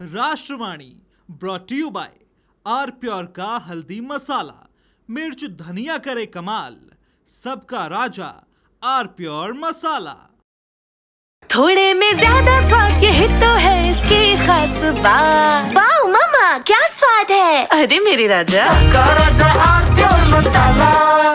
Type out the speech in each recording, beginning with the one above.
राष्ट्रवाणी brought to you by R pure का हल्दी मसाला, मिर्च धनिया करे कमाल, सबका राजा आर प्योर मसाला। थोड़े में ज्यादा स्वाद यही तो है इसकी खास बात। वाओ मम्मा, क्या स्वाद है। अरे मेरे राजा, सबका राजा आर प्योर मसाला।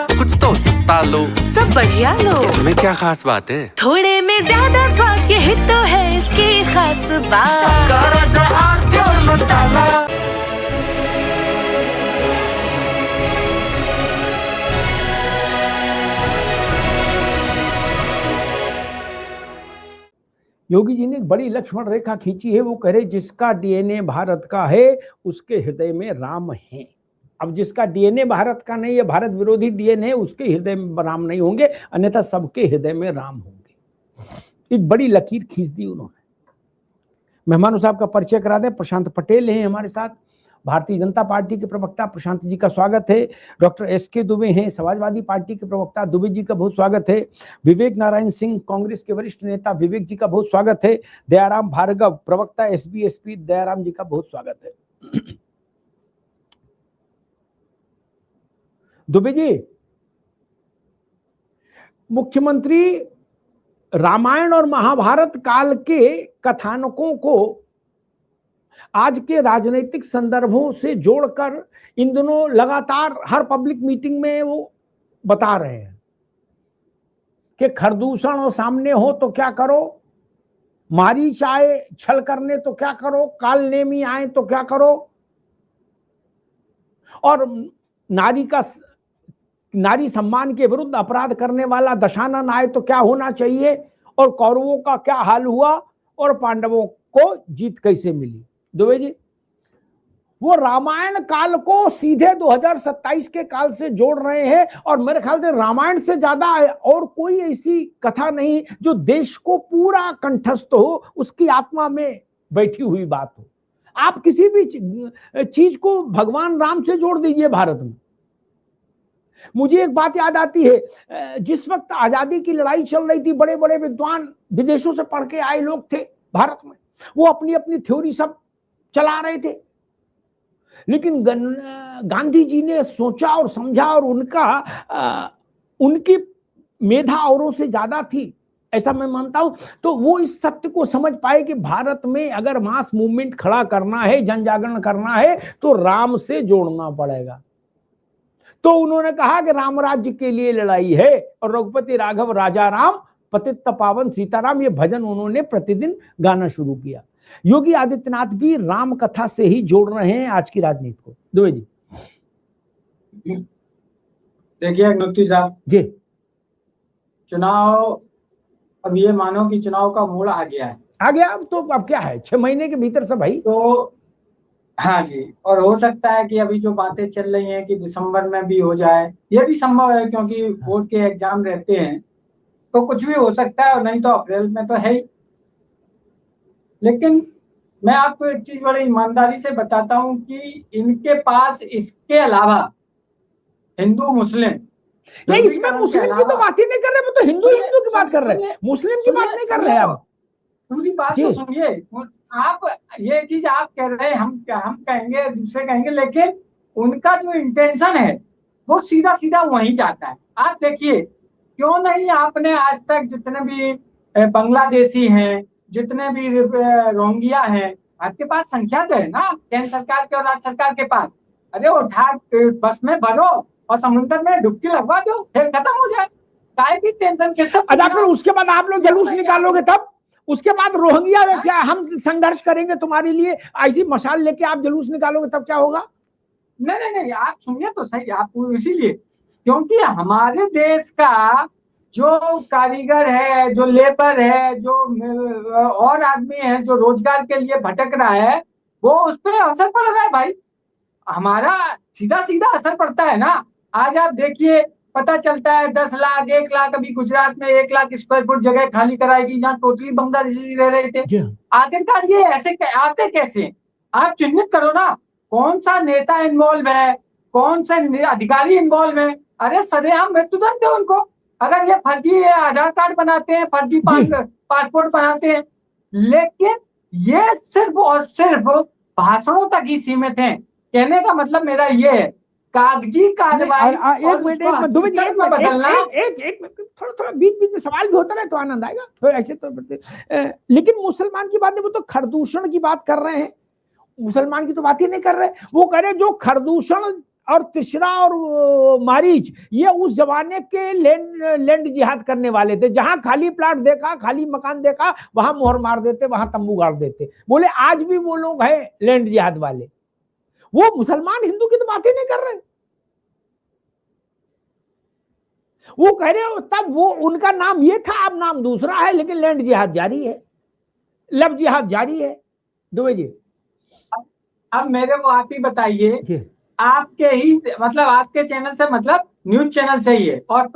कुछ तो सस्ता लो, सब बढ़िया लो। इसमें क्या खास बात है। थोड़े में ज्यादा स्वाद यही तो है इसकी खास बात। सबका राजा आर प्योर मसाला। योगी जी ने एक बड़ी लक्ष्मण रेखा खींची है। वो कह रहे जिसका डीएनए भारत का है उसके हृदय में राम है। अब जिसका डीएनए भारत का नहीं है, भारत विरोधी डीएनए, उसके हृदय में राम नहीं होंगे, अन्यथा सबके हृदय में राम होंगे। एक बड़ी लकीर खींच दी उन्होंने। मेहमानों साहब का परिचय करा दें। प्रशांत पटेल हैं हमारे साथ, भारतीय जनता पार्टी के प्रवक्ता। प्रशांत जी का स्वागत है। डॉक्टर एसके दुबे हैं, समाजवादी पार्टी के प्रवक्ता। दुबे जी का बहुत स्वागत है। विवेक नारायण सिंह, कांग्रेस के वरिष्ठ नेता, विवेक जी का बहुत स्वागत है। दयाराम भार्गव, प्रवक्ता एसबीएसपी, दयाराम जी का बहुत स्वागत है। दुबे जी, मुख्यमंत्री रामायण और महाभारत काल के कथानकों को आज के राजनीतिक संदर्भों से जोड़कर इन दिनों लगातार हर पब्लिक मीटिंग में वो बता रहे हैं कि खरदूषण और सामने हो तो क्या करो, मारीच आए छल करने तो क्या करो, काल नेमी आए तो क्या करो, और नारी सम्मान के विरुद्ध अपराध करने वाला दशानन आए तो क्या होना चाहिए, और कौरवों का क्या हाल हुआ और पांडवों को जीत कैसे मिली। दुबे जी, वो रामायण काल को सीधे 2027 के काल से जोड़ रहे हैं, और मेरे ख्याल से रामायण से ज्यादा और कोई ऐसी कथा नहीं जो देश को पूरा कंठस्थ हो, उसकी आत्मा में बैठी हुई बात हो। आप किसी भी चीज को भगवान राम से जोड़ दीजिए भारत में। मुझे एक बात याद आती है, जिस वक्त आजादी की लड़ाई चल रही थी, बड़े बड़े विद्वान विदेशों से पढ़ के आए लोग थे भारत में, वो अपनी अपनी थ्योरी सब चला रहे थे, लेकिन गांधी जी ने सोचा और समझा, और उनकी मेधा औरों से ज्यादा थी, ऐसा मैं मानता हूं। तो वो इस सत्य को समझ पाए कि भारत में अगर मास मूवमेंट खड़ा करना है, जन जागरण करना है, तो राम से जोड़ना पड़ेगा। तो उन्होंने कहा कि राम राज्य के लिए लड़ाई है, और रघुपति राघव राजा राम, पतित पावन सीताराम, ये भजन उन्होंने प्रतिदिन गाना शुरू किया। योगी आदित्यनाथ भी राम कथा से ही जोड़ रहे हैं आज की राजनीति को। दुबे जी, देखिए नुक्ती साहब जी, चुनाव, अब ये मानो कि चुनाव का मोड़ आ गया है। आ गया। अब क्या है, 6 महीने के भीतर सब भाई। तो हाँ जी, और हो सकता है कि अभी जो बातें चल रही हैं कि दिसंबर में भी हो जाए, ये भी संभव है, क्योंकि बोर्ड के एग्जाम रहते हैं, तो कुछ भी हो सकता है, और नहीं तो अप्रैल में तो है ही। लेकिन मैं आपको एक चीज बड़ी ईमानदारी से बताता हूं कि इनके पास इसके अलावा हिंदू मुस्लिम नहीं, इसमें मुस्लिम की तो बात ही नहीं कर रहे, वो तो हिंदू की बात कर रहे हैं, मुस्लिम की बात नहीं कर रहे हैं। आप पूरी बात तो सुनिए। आप ये चीज आप कह रहे हैं, हम कहेंगे, दूसरे कहेंगे, लेकिन उनका जो इंटेंशन है वो सीधा सीधा वहीं जाता है। आप देखिए, क्यों नहीं आपने आज तक जितने भी बांग्लादेशी हैं, जितने भी रोहिंग्या हैं, आपके पास संख्या तो है ना केंद्र सरकार के और राज्य सरकार के पास। अरे उठा बस में भरो और समुद्र में डुबकी लगवा दो, फिर खत्म हो जाए। काय की टेंशन के सब। अच्छा, फिर उसके बाद आप लोग जुलूस निकालोगे तब? उसके बाद रोहिंग्या में क्या हम संघर्ष करेंगे तुम्हारे लिए, ऐसी मशाल लेके आप जुलूस निकालोगे तब क्या होगा? नहीं, आप सुनिए तो सही। आप इसीलिए, क्योंकि हमारे देश का जो कारीगर है, जो लेबर है, जो और आदमी है जो रोजगार के लिए भटक रहा है, वो उस पर असर पड़ रहा है भाई। हमारा सीधा सीधा असर पड़ता है ना। आज आप देखिए, पता चलता है 10 लाख 1 लाख, अभी गुजरात में 1 लाख स्क्वायर फुट जगह खाली कराएगी जहाँ टोटली बांग्लादेशी रह रहे थे। आखिरकार ये ऐसे आते कैसे? आप चिन्हित करो ना, कौन सा नेता इन्वॉल्व है, कौन सा अधिकारी इन्वॉल्व है। अरे सरेआम मृत्युदंड दे उनको। अगर ये फर्जी आधार कार्ड बनाते हैं, फर्जी पासपोर्ट बनाते हैं, लेकिन ये सिर्फ और सिर्फ भाषणों तक ही सीमित हैं। कहने का मतलब मेरा ये है, कागजी कार्रवाई एक मिनट दुबे जी, एक बदलना। थोड़ा थोड़ा बीच बीच में सवाल भी होता रहे तो आनंद आएगा। फिर ऐसे तो लेकिन मुसलमान की बात नहीं, वो तो खरदूषण की बात कर रहे हैं, मुसलमान की तो बात ही नहीं कर रहे। वो कह रहे जो खरदूषण और तिशरा और मारीच ये उस जमाने के लैंड जिहाद करने वाले थे, जहां खाली प्लाट देखा, खाली मकान देखा, वहां मोहर मार देते, वहां तंबू गाड़ देते। बोले आज भी वो लोग हैं लैंड जिहाद वाले। वो मुसलमान हिंदू की तो बात ही नहीं कर रहे। वो कह रहे हो तब वो उनका नाम ये था, अब नाम दूसरा है, लेकिन लैंड जिहाद जारी है, लव जिहाद जारी है। दुबे जी अब मेरे को आप ही बताइए, आपके ही मतलब आपके चैनल से, मतलब न्यूज चैनल से ही है और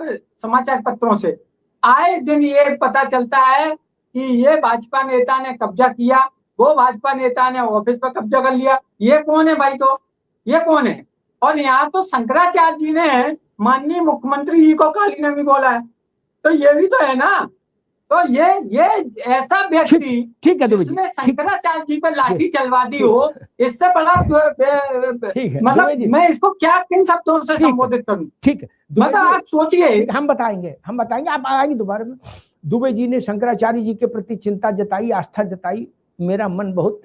समाचार पत्रों से आए दिन ये पता चलता है कि ये भाजपा नेता ने कब्जा किया, वो भाजपा नेता ने ऑफिस पर कब्जा कर लिया। ये कौन है भाई? तो ये कौन है? और यहाँ तो शंकराचार्य जी ने माननीय मुख्यमंत्री जी को काली नमी बोला है, तो ये भी तो है ना। तो ये ऐसा व्यक्ति ठीक है जिसने शंकराचार्य जी पर लाठी चलवा दी हो, इससे बड़ा मतलब मैं इसको क्या किन शब्दों से संबोधित करूं? ठीक है, मतलब आप सोचिए। हम बताएंगे आप आएंगे दोबारा में। दुबे जी ने शंकराचार्य जी के प्रति चिंता जताई, आस्था जताई, मेरा मन बहुत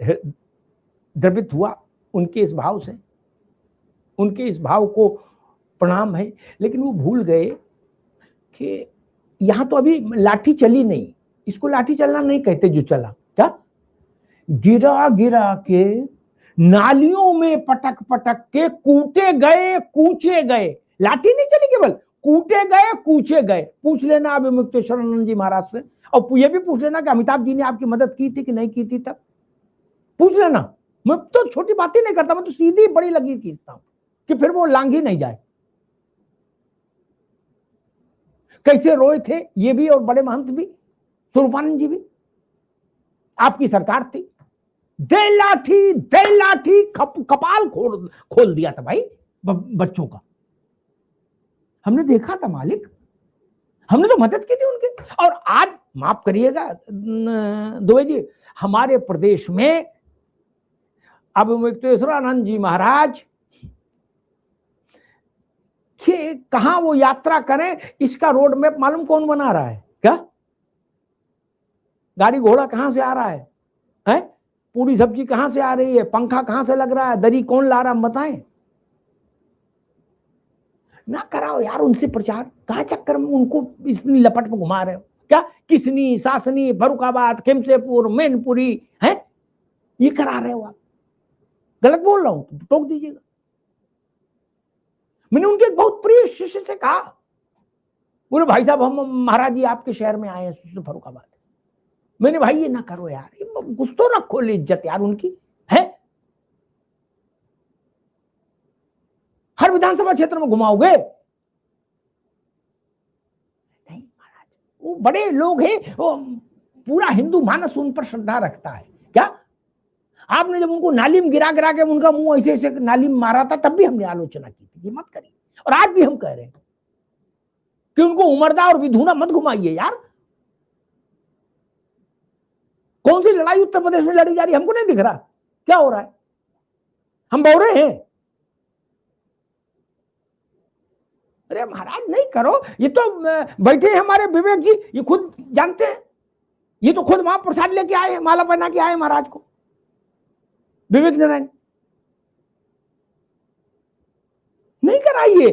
द्रवित हुआ उनके इस भाव से, उनके इस भाव को प्रणाम है। लेकिन वो भूल गए कि यहां तो अभी लाठी चली नहीं, इसको लाठी चलना नहीं कहते जो चला, क्या गिरा गिरा के नालियों में पटक पटक के कूटे गए कूचे गए, लाठी नहीं चली, केवल कूटे गए कूचे गए। पूछ लेना अब मुक्तेश्वरानंद जी महाराज से, और ये भी पूछ लेना कि अमिताभ जी ने आपकी मदद की थी कि नहीं की थी, तब पूछ लेना। मैं तो छोटी बात ही नहीं करता, मैं तो सीधी बड़ी लकीर खींचता हूं कि फिर वो लांघी नहीं जाए। कैसे रोए थे ये भी, और बड़े महंत भी, स्वरूपानंद जी भी। आपकी सरकार थी, दे लाठी कपाल खोल दिया था भाई बच्चों का। हमने देखा था मालिक, हमने तो मदद की थी उनके। और आज माफ करिएगा दुबे जी, हमारे प्रदेश में अब मुक्तेश्वरानंद जी महाराज कि कहां वो यात्रा करें, इसका रोड मैप मालूम कौन बना रहा है? क्या गाड़ी घोड़ा कहां से आ रहा है? पूरी सब्जी कहां से आ रही है? पंखा कहां से लग रहा है? दरी कौन ला रहा है? बताएं ना। कराओ यार उनसे प्रचार, कहां चक्कर में उनको इतनी लपट में घुमा रहे हो? क्या किसनी, सासनी, फरुखाबाद, खिमसेपुर, मैनपुरी है ये करा रहे हो आप? गलत बोल रहा हूं तो टोक दीजिएगा। मैंने उनके एक बहुत प्रिय शिष्य से कहा, बोले भाई साहब हम महाराज जी आपके शहर में आए हैं फरुखाबाद। मैंने भाई ये ना करो यार, कुछ तो रखो इज्जत यार उनकी है। हर विधानसभा क्षेत्र में घुमाओगे? नहीं महाराज, वो बड़े लोग हैं, वो पूरा हिंदू मानस उन पर श्रद्धा रखता है। क्या आपने जब उनको नाली गिरा गिरा के उनका मुंह ऐसे ऐसे नाली में मारा था, तब भी हमने आलोचना की थी, ये मत करिए। और आज भी हम कह रहे हैं कि उनको उमरदा और विधुना मत घुमाइए यार। कौन सी लड़ाई उत्तर प्रदेश में लड़ी जा रही है हमको नहीं दिख रहा, क्या हो रहा है? हम बौरे हैं। अरे महाराज नहीं करो, ये तो बैठे हैं हमारे विवेक जी, ये खुद जानते हैं, ये तो खुद वहां प्रसाद लेके आए हैं, माला पहना के आए महाराज को, विवेक नारायण। नहीं कराइए,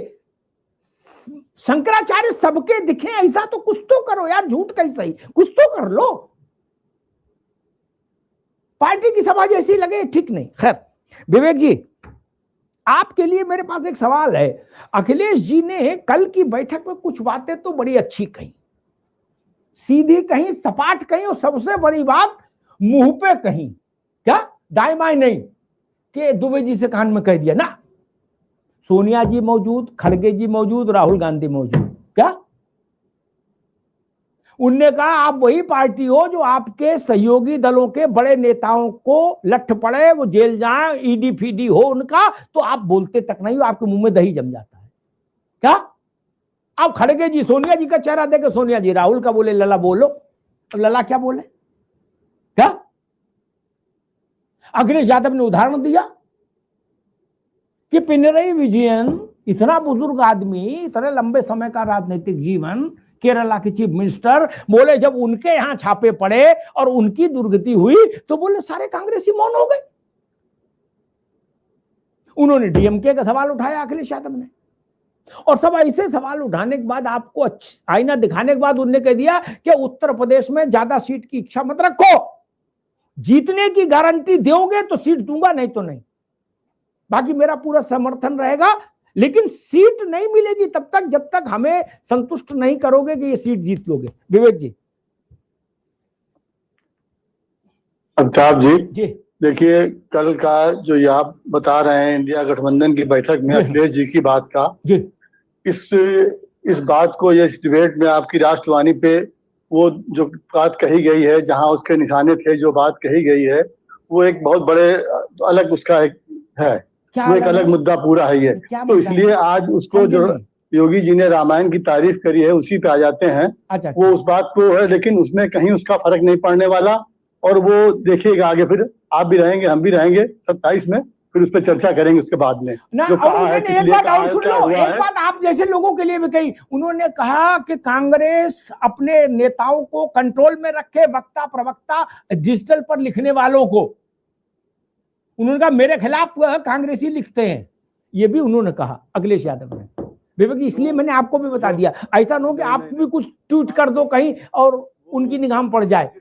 शंकराचार्य सबके दिखे ऐसा तो कुछ तो करो यार, झूठ कैसा ही कुछ तो कर लो। पार्टी की सभा जैसी लगे ठीक नहीं। खैर विवेक जी, आपके लिए मेरे पास एक सवाल है। अखिलेश जी ने कल की बैठक में कुछ बातें तो बड़ी अच्छी कही, सीधी कही, सपाट कही, और सबसे बड़ी बात मुंह पे कही, क्या दाएं बाएं नहीं, कि दुबे जी से कान में कह दिया ना, सोनिया जी मौजूद, खड़गे जी मौजूद, राहुल गांधी मौजूद, क्या उनने कहा आप वही पार्टी हो जो आपके सहयोगी दलों के बड़े नेताओं को लठ पड़े, वो जेल जाए, ईडी फीडी हो उनका, तो आप बोलते तक नहीं हो, आपके मुंह में दही जम जाता है। क्या आप खड़गे जी सोनिया जी का चेहरा देखे, सोनिया जी राहुल का बोले लला बोलो, अब लला क्या बोले? क्या अखिलेश यादव ने उदाहरण दिया कि पिनरई विजयन इतना बुजुर्ग आदमी, इतने लंबे समय का राजनीतिक जीवन, केरला के चीफ मिनिस्टर, बोले जब उनके यहां छापे पड़े और उनकी दुर्गति हुई तो बोले सारे कांग्रेसी मौन हो गए। उन्होंने डीएमके का सवाल उठाया अखिलेश यादव ने, और सब ऐसे सवाल उठाने के बाद, आपको आईना दिखाने के बाद उन्होंने कह दिया कि उत्तर प्रदेश में ज्यादा सीट की इच्छा मत रखो, जीतने की गारंटी दोगे तो सीट दूंगा, नहीं तो नहीं, बाकी मेरा पूरा समर्थन रहेगा, लेकिन सीट नहीं मिलेगी तब तक जब तक हमें संतुष्ट नहीं करोगे कि ये सीट जीत लोगे। विवेक जी। अमिताभ जी, देखिए कल का जो ये आप बता रहे हैं इंडिया गठबंधन की बैठक में अखिलेश जी की बात का, इस बात को, इस डिबेट में आपकी राष्ट्रवाणी पे वो जो बात कही गई है, जहां उसके निशाने थे, जो बात कही गई है, वो एक बहुत बड़े अलग उसका एक है, वो एक अलग मुद्दा पूरा है ये। तो इसलिए आज उसको जो योगी जी ने रामायण की तारीफ करी है उसी पे आ जाते हैं। वो उस बात को है, लेकिन उसमें कहीं उसका फर्क नहीं पड़ने वाला, और वो देखिएगा आगे, फिर आप भी रहेंगे, हम भी रहेंगे 27 में, फिर उस पर चर्चा करेंगे उसके बाद में। जो कहा है, एक बात और सुन लो, एक बात आप जैसे लोगों के लिए भी कही, उन्होंने कहा कि कांग्रेस अपने नेताओं को कंट्रोल में रखे, वक्ता प्रवक्ता डिजिटल पर लिखने वालों को, उन्होंने कहा मेरे खिलाफ कांग्रेसी लिखते हैं, ये भी उन्होंने कहा अखिलेश यादव ने। विवेक, इसलिए मैंने आपको भी बता दिया, ऐसा न हो कि आप भी कुछ ट्वीट कर दो कहीं और उनकी निगाह में पड़ जाए।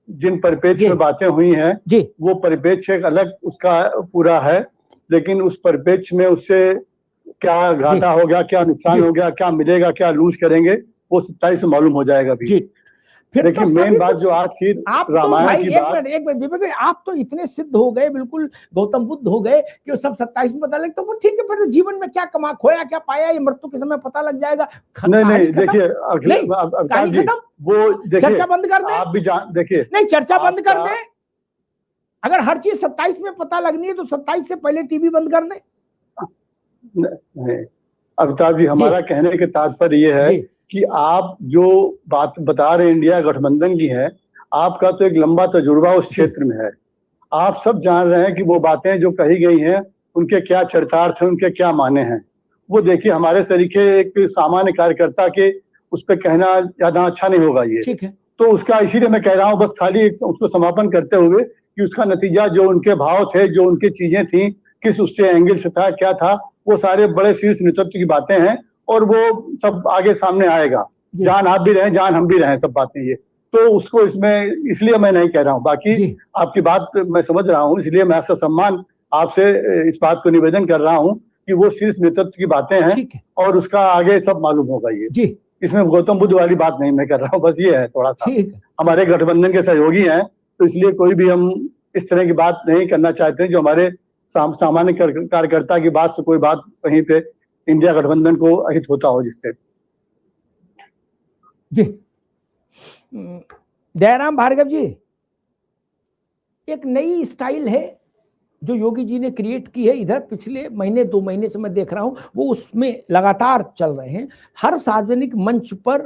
जिन परिप्रेक्ष्य में बातें हुई हैं जी, वो परिप्रेक्ष्य एक अलग उसका पूरा है, लेकिन उस परिप्रेक्ष्य में उससे क्या घाटा हो गया, क्या नुकसान हो गया, क्या मिलेगा, क्या लूज करेंगे, वो 27 में मालूम हो जाएगा भी। फिर देखिए मेन बात जो आज थी रामायण की बात, एक मिनट विवेक, आप तो इतने सिद्ध हो गए, बिल्कुल गौतम बुद्ध हो गए कि वो सब 27 में पता लगे, तो वो ठीक है, फिर जीवन में क्या कमा, खोया क्या पाया, ये मृत्यु के समय पता लग जाएगा। नहीं देखिए वो चर्चा बंद कर दे, आप भी देखिए, नहीं चर्चा बंद कर दे, अगर हर चीज 27 में पता लगनी है तो 27 से पहले टीवी बंद कर दे। अमिताभ जी, हमारा कहने के तात्पर्य ये है कि आप जो बात बता रहे इंडिया गठबंधन की है, आपका तो एक लंबा तजुर्बा उस क्षेत्र में है, आप सब जान रहे हैं कि वो बातें जो कही गई हैं उनके क्या चरितार्थ हैं, उनके क्या माने हैं। वो देखिए हमारे तरीके एक सामान्य कार्यकर्ता के उस पर कहना ज्यादा अच्छा नहीं होगा ये, ठीक है। तो उसका इसीलिए मैं कह रहा हूँ, बस खाली उसको समापन करते हुए कि उसका नतीजा जो उनके भाव थे, जो उनकी चीजें थी, किस उससे एंगल से था, क्या था, वो सारे बड़े शीर्ष नेतृत्व की बातें हैं और वो सब आगे सामने आएगा। जान आप भी रहे, जान हम भी रहे, सब बातें ये, तो उसको इसमें इसलिए मैं नहीं कह रहा हूँ। बाकी आपकी बात मैं समझ रहा हूँ, इसलिए मैं आपसे सम्मान आपसे इस बात को निवेदन कर रहा हूँ कि वो शीर्ष नेतृत्व की बातें हैं और उसका आगे सब मालूम होगा ये। इसमें गौतम बुद्ध वाली बात नहीं मैं कर रहा हूँ, बस ये है थोड़ा सा, हमारे गठबंधन के सहयोगी हैं तो इसलिए कोई भी हम इस तरह की बात नहीं करना चाहते जो हमारे सामान्य कार्यकर्ता की बात से कोई बात कहीं पे इंडिया गठबंधन को अहित होता हो जिससे। जी जयराम भार्गव जी, एक नई स्टाइल है जो योगी जी ने क्रिएट की है, इधर पिछले महीने 2 महीने से मैं देख रहा हूं, वो उसमें लगातार चल रहे हैं। हर सार्वजनिक मंच पर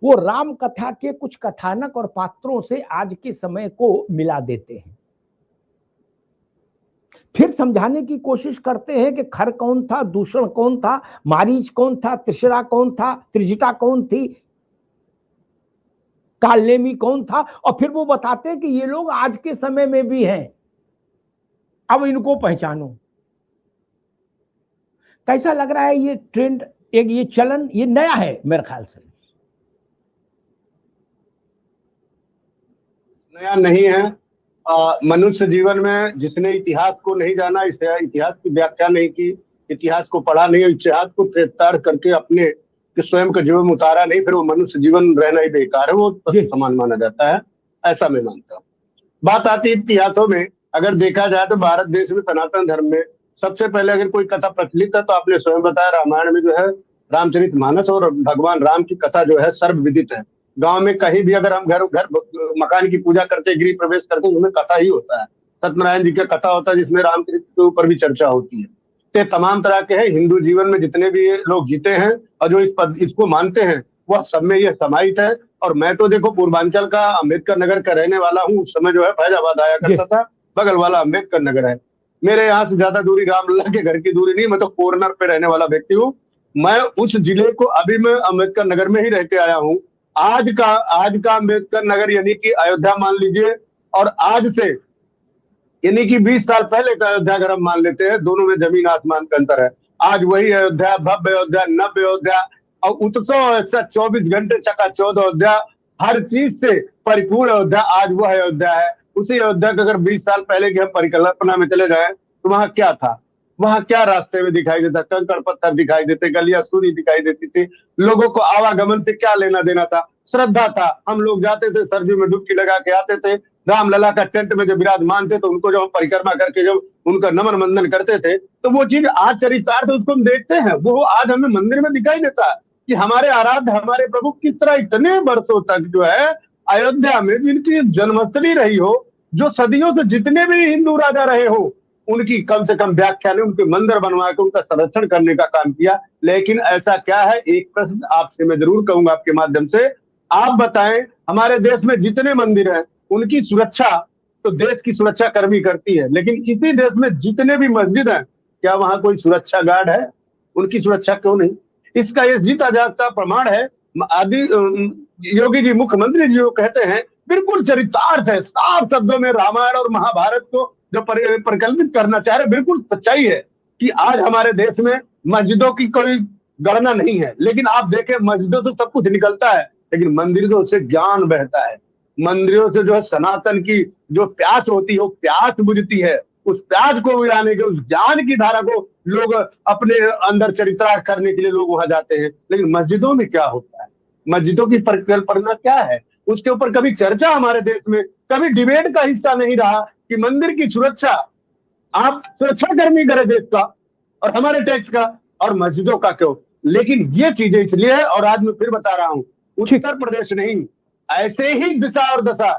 वो राम कथा के कुछ कथानक और पात्रों से आज के समय को मिला देते हैं, फिर समझाने की कोशिश करते हैं कि खर कौन था, दूषण कौन था, मारीच कौन था, त्रिशरा कौन था, त्रिजटा कौन थी, कालनेमी कौन था, और फिर वो बताते हैं कि ये लोग आज के समय में भी हैं, अब इनको पहचानो। कैसा लग रहा है ये ट्रेंड, एक ये चलन, ये नया है मेरे ख्याल से? नया नहीं है। मनुष्य जीवन में जिसने इतिहास को नहीं जाना, इतिहास की व्याख्या नहीं की, इतिहास को पढ़ा नहीं, इतिहास को गिरफ्तार करके अपने स्वयं का जीवन उतारा नहीं, फिर वो मनुष्य जीवन रहना ही बेकार है, वो समान माना जाता है, ऐसा मैं मानता हूँ। बात आती है इतिहासों में, अगर देखा जाए तो भारत देश में सनातन धर्म में सबसे पहले अगर कोई कथा प्रचलित है तो आपने स्वयं बताया, रामायण में जो है रामचरितमानस और भगवान राम की कथा जो है सर्वविदित है। गांव में कहीं भी अगर हम घर मकान की पूजा करते, गृह प्रवेश करते, उसमें कथा ही होता है, सत्यनारायण जी का कथा होता है जिसमें रामचरित के ऊपर भी चर्चा होती है। तो तमाम तरह के हैं, हिंदू जीवन में जितने भी लोग जीते हैं और जो इसको मानते हैं वह सब में यह समाहित है। और मैं तो देखो पूर्वांचल का अम्बेडकर नगर का रहने वाला हूँ, उस समय जो है फैजाबाद आया करता था, बगल वाला अम्बेडकर नगर है। मेरे यहाँ से ज्यादा दूरी रामलला के घर की दूरी नहीं, मैं तो कॉर्नर पे रहने वाला व्यक्ति हूँ। मैं उस जिले को अभी मैं अम्बेडकर नगर में ही रह के आया हूँ। आज का अम्बेडकर नगर यानी कि अयोध्या मान लीजिए, और आज से यानी कि 20 साल पहले का अयोध्या अगर हम मान लेते हैं, दोनों में जमीन आसमान का अंतर है। आज वही अयोध्या, भव्य अयोध्या, नव्य अयोध्या और उत्सव 24 घंटे चकाचौंध अयोध्या, हर चीज से परिपूर्ण अयोध्या आज वह अयोध्या है। उसी अयोध्या का अगर 20 साल पहले की हम परिकल्पना में चले जाएं तो वहां क्या था, वहां क्या रास्ते में दिखाई देता, कंकड़ पत्थर दिखाई देते, गलियां सूनी दिखाई देती थी, लोगों को आवागमन से क्या लेना देना था, श्रद्धा था। हम लोग जाते थे, सर्दी में डुबकी लगा के आते थे, रामलला का टेंट में जब विराजमान थे तो उनको जब हम परिक्रमा करके जब उनका नमन वंदन करते थे तो वो चीज आज चरितार्थ उसको हम देखते हैं, वो आज हमें मंदिर में दिखाई देता है कि हमारे आराध्य, हमारे प्रभु किस तरह इतने वर्षों तक जो है अयोध्या में जिनकी जन्मस्थली रही हो, जो सदियों से जितने भी हिंदू राजा रहे हो, उनकी कम से कम व्याख्या ने उनके मंदिर बनवा के उनका संरक्षण करने का काम किया। लेकिन ऐसा क्या है, एक प्रश्न आपसे मैं जरूर कहूंगा आपके माध्यम से, आप बताएं हमारे देश में जितने मंदिर हैं उनकी सुरक्षा तो देश की सुरक्षा कर्मी करती है, लेकिन इसी देश में जितने भी मस्जिद हैं क्या वहां कोई सुरक्षा गार्ड है? उनकी सुरक्षा क्यों नहीं? इसका ये जीता जागता प्रमाण है। आदि योगी जी मुख्यमंत्री जी वो कहते हैं, बिल्कुल चरितार्थ है, साफ शब्दों में रामायण और महाभारत को जो परिकल्पित करना चाह रहे, बिल्कुल सच्चाई है कि आज हमारे देश में मस्जिदों की कोई गणना नहीं है, लेकिन आप देखें मस्जिदों से सब कुछ निकलता है, लेकिन मंदिरों से ज्ञान बहता है। मंदिरों से जो है सनातन की जो प्यास होती है वो प्यास बुझती है, उस प्यास को बुझाने के, उस ज्ञान की धारा को लोग अपने अंदर चरितार्थ करने के लिए लोग वहां जाते हैं। लेकिन मस्जिदों में क्या होता है, मस्जिदों की परिकल्पना क्या है, उसके ऊपर कभी चर्चा हमारे देश में, कभी डिबेट का हिस्सा नहीं रहा कि मंदिर की सुरक्षा आप सुरक्षा कर्मी करें देश का और हमारे टैक्स का, और मस्जिदों का क्यों? लेकिन ये चीजें इसलिए है, और आज मैं फिर बता रहा हूं, उत्तर प्रदेश नहीं, ऐसे ही दिशा और दशा,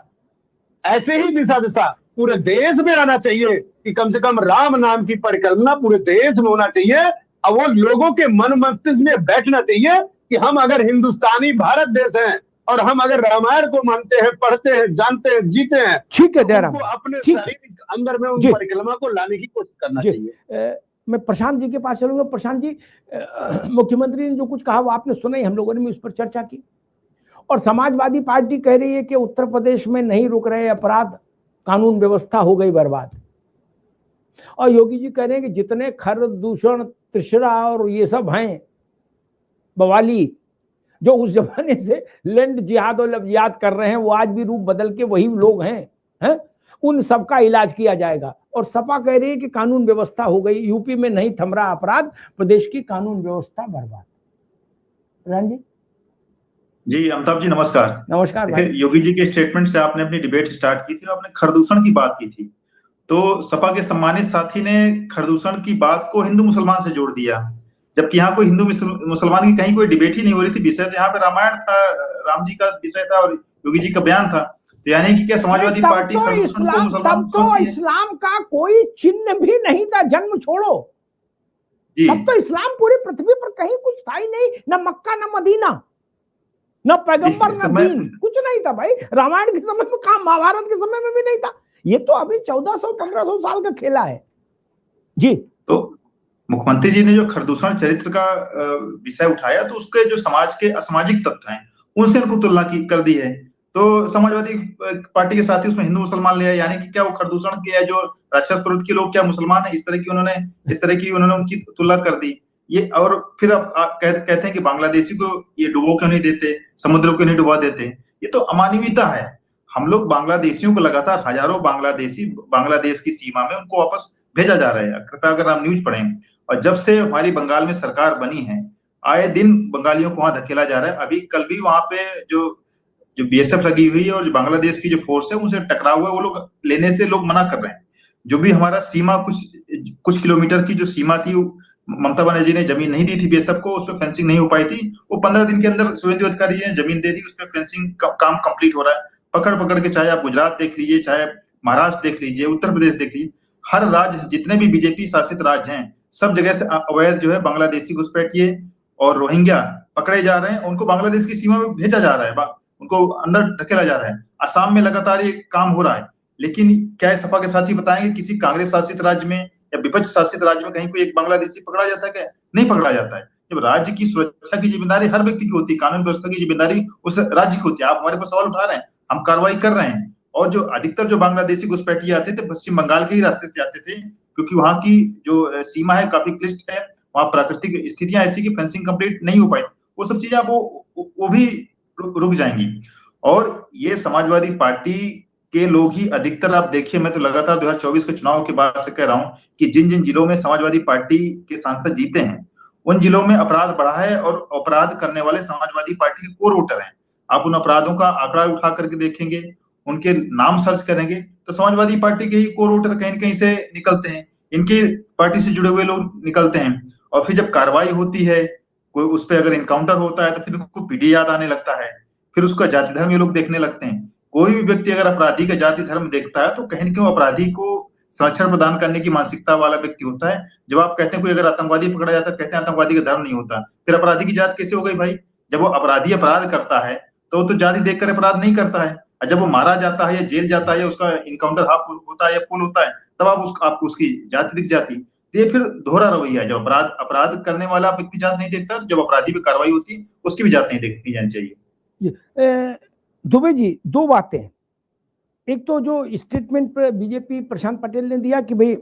ऐसे ही दिशा पूरे देश में आना चाहिए कि कम से कम राम नाम की परिकल्पना पूरे देश में होना चाहिए, और वो लोगों के मन मस्तिष्क में बैठना चाहिए कि हम अगर हिंदुस्तानी भारत देश हैं और हम अगर रामायण को मानते हैं, पढ़ते हैं, जानते हैं, जीते हैं, ठीक है दयाराम, तो अपने शरीर अंदर में उन परिक्रमा को लाने की कोशिश करना चाहिए। मैं प्रशांत जी के पास चलूंगा। प्रशांत जी, मुख्यमंत्री ने जो कुछ कहा वो आपने सुना ही, हम लोगों ने भी उस पर चर्चा की, और समाजवादी पार्टी कह रही है कि उत्तर प्रदेश में नहीं रुक रहे अपराध, कानून व्यवस्था हो गई बर्बाद, और योगी जी कह रहे हैं कि जितने खर दूषण त्रिशरा और ये सब हैं बवाली जो उस जमाने से लैंड जिहाद और याद कर रहे हैं, वो आज भी रूप बदल के वही लोग हैं, उन सबका इलाज किया जाएगा। और सपा कह रही है कि कानून व्यवस्था हो गई, यूपी में नहीं थम रहा अपराध, प्रदेश की कानून व्यवस्था बर्बाद। प्रधान जी। जी अमिताभ जी नमस्कार। नमस्कार भाई। योगी जी के स्टेटमेंट से आपने अपनी डिबेट स्टार्ट की थी, आपने खरदूषण की बात की थी, तो सपा के सम्मानित साथी ने खरदूषण की बात को हिंदू मुसलमान से जोड़ दिया, जबकि यहाँ कोई हिंदू मुसलमान की कहीं कोई डिबेट ही नहीं हो रही थी। विषय तो यहाँ पे रामायण था, राम जी का विषय था और योगी जी का बयान था। तो यानी कि क्या समाजवादी पार्टी इस्लाम का कोई चिन्ह भी नहीं था, जन्म छोड़ो, तब तो इस्लाम पूरी पृथ्वी पर कहीं कुछ था ही नहीं, न मक्का न मदीना, न पैगंबर न दीन, कुछ नहीं था भाई। रामायण के समय में कहा, महाभारत के समय में भी नहीं था। ये तो अभी 1400-1500 साल का खेला है जी। तो मुख्यमंत्री जी ने जो खरदूषण चरित्र का विषय उठाया, तो उसके जो समाज के असामाजिक तत्व हैं उनसे उनको तुलना कर दी है। तो समाजवादी पार्टी के साथी उसमें हिंदू मुसलमान ले आए, यानी कि क्या वो खरदूषण के जो राक्षस प्रवृत्ति के लोग क्या मुसलमान है, इस तरह की उन्होंने उनकी तुलना कर दी। ये और फिर आप कहते हैं कि बांग्लादेशी को ये डुबो क्यों नहीं देते, समुद्र को नहीं डुबा देते। ये तो अमानवीयता है। हम लोग बांग्लादेशियों को लगातार हजारों बांग्लादेशी बांग्लादेश की सीमा में उनको वापस भेजा जा रहा है। कृपया अगर आप न्यूज पढ़ें, और जब से हमारी बंगाल में सरकार बनी है, आए दिन बंगालियों को वहां धकेला जा रहा है। अभी कल भी वहां पे जो बीएसएफ लगी हुई है और जो बांग्लादेश की जो फोर्स है उनसे टकराव हुआ, वो लोग लेने से लोग मना कर रहे हैं। जो भी हमारा सीमा कुछ किलोमीटर की जो सीमा थी, ममता बनर्जी ने जमीन नहीं दी थी बीएसएफ को, उसमें फेंसिंग नहीं हो पाई थी, वो 15 दिन के अंदर शुभेंदु अधिकारी जी ने जमीन दे दी, उसमें फेंसिंग का काम कंप्लीट हो रहा है। पकड़ के, चाहे आप गुजरात देख लीजिए, चाहे महाराष्ट्र देख लीजिए, उत्तर प्रदेश देख लीजिए, हर राज्य, जितने भी बीजेपी शासित राज्य हैं, सब जगह से अवैध जो है बांग्लादेशी घुसपैठिए और रोहिंग्या पकड़े जा रहे हैं, उनको बांग्लादेश की सीमा में भेजा जा रहा है, उनको अंदर धकेला जा रहा है। असम में लगातार ये काम हो रहा है। लेकिन क्या सपा के साथी बताएंगे किसी कांग्रेस शासित राज्य में या विपक्ष शासित राज्य में कहीं कोई एक बांग्लादेशी पकड़ा जाता है क्या? नहीं पकड़ा जाता है। जब राज्य की सुरक्षा की जिम्मेदारी हर व्यक्ति की होती है, कानून व्यवस्था की जिम्मेदारी उस राज्य की होती है। आप हमारे पर सवाल उठा रहे हैं, हम कार्रवाई कर रहे हैं। और जो अधिकतर जो बांग्लादेशी घुसपैठिए आते थे पश्चिम बंगाल के ही रास्ते से आते थे, क्योंकि वहां की जो सीमा है काफी क्लिष्ट है, वहां प्राकृतिक स्थितियां ऐसी कि फेंसिंग कंप्लीट नहीं हो पाई। वो सब चीजें आप वो भी रुक जाएंगी। और ये समाजवादी पार्टी के लोग ही अधिकतर, आप देखिए, मैं तो लगातार 2024 के चुनाव के बाद से कह रहा हूं कि जिन जिन जिलों में समाजवादी पार्टी के सांसद जीते हैं उन जिलों में अपराध बढ़ा है और अपराध करने वाले समाजवादी पार्टी के कोर वोटर हैं। आप उन अपराधों का आंकड़ा उठा करके देखेंगे, उनके नाम सर्च करेंगे तो समाजवादी पार्टी के ही कोर वोटर कहीं न कहीं से निकलते हैं, इनकी पार्टी से जुड़े हुए लोग निकलते हैं। और फिर जब कार्रवाई होती है, कोई उस पर अगर इनकाउंटर होता है तो फिर उनको पीढ़ी याद आने लगता है, फिर उसका जाति धर्म ये लोग देखने लगते हैं। कोई भी व्यक्ति अगर अपराधी का जाति धर्म देखता है तो कहीं न कहीं अपराधी को संरक्षण प्रदान करने की मानसिकता वाला व्यक्ति होता है। जब आप कहते हैं कोई अगर आतंकवादी पकड़ा जाता है, कहते हैं आतंकवादी का धर्म नहीं होता, फिर अपराधी की जात कैसे हो गई भाई? जब वो अपराधी अपराध करता है तो वो तो जाति देखकर अपराध नहीं करता है। और जब वो मारा जाता है या जेल जाता है या उसका इनकाउंटर हाफ होता है या फुल होता है, तब आपको उसकी जाति दिख जाती। तो ये फिर दोहरा रवैया है। जब अपराध करने वाला व्यक्ति जात नहीं देखता, तो जब अपराधी पे कार्रवाई होती है उसकी भी जात नहीं देखनी जानी चाहिए। दुबे जी, दो बातें। एक तो जो स्टेटमेंट पर बीजेपी प्रशांत पटेल ने दिया कि भाई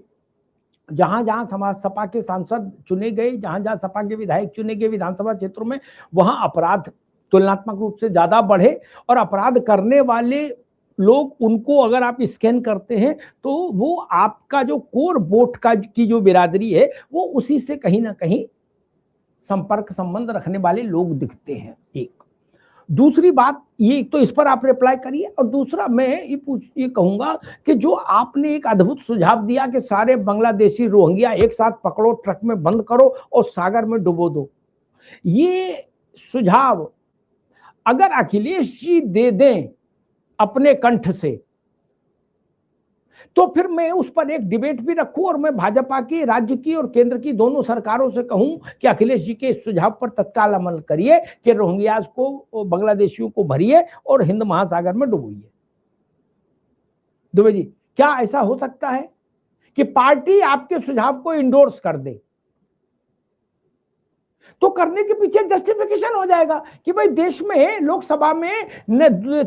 जहां जहां समाज सपा के सांसद चुने गए, जहां जहां सपा के विधायक चुने गए विधानसभा क्षेत्रों में, वहां अपराध तुलनात्मक रूप से ज्यादा बढ़े और अपराध करने वाले लोग, उनको अगर आप स्कैन करते हैं तो वो आपका जो कोर वोट की जो बिरादरी है वो उसी से कहीं ना कहीं संपर्क संबंध रखने वाले लोग दिखते हैं। एक दूसरी बात ये, तो इस पर आप रिप्लाई करिए। और दूसरा मैं ये कहूंगा कि जो आपने एक अद्भुत सुझाव दिया कि सारे बांग्लादेशी रोहिंग्या एक साथ पकड़ो, ट्रक में बंद करो और सागर में डुबो दो, ये सुझाव अगर अखिलेश जी दे दें अपने कंठ से तो फिर मैं उस पर एक डिबेट भी रखूं और मैं भाजपा की, राज्य की और केंद्र की दोनों सरकारों से कहूं कि अखिलेश जी के इस सुझाव पर तत्काल अमल करिए कि रोहिंग्याज को, बांग्लादेशियों को भरिए और हिंद महासागर में डुबोइए। दुबे जी, क्या ऐसा हो सकता है कि पार्टी आपके सुझाव को इंडोर्स कर दे? तो करने के पीछे जस्टिफिकेशन हो जाएगा कि भाई देश में लोकसभा में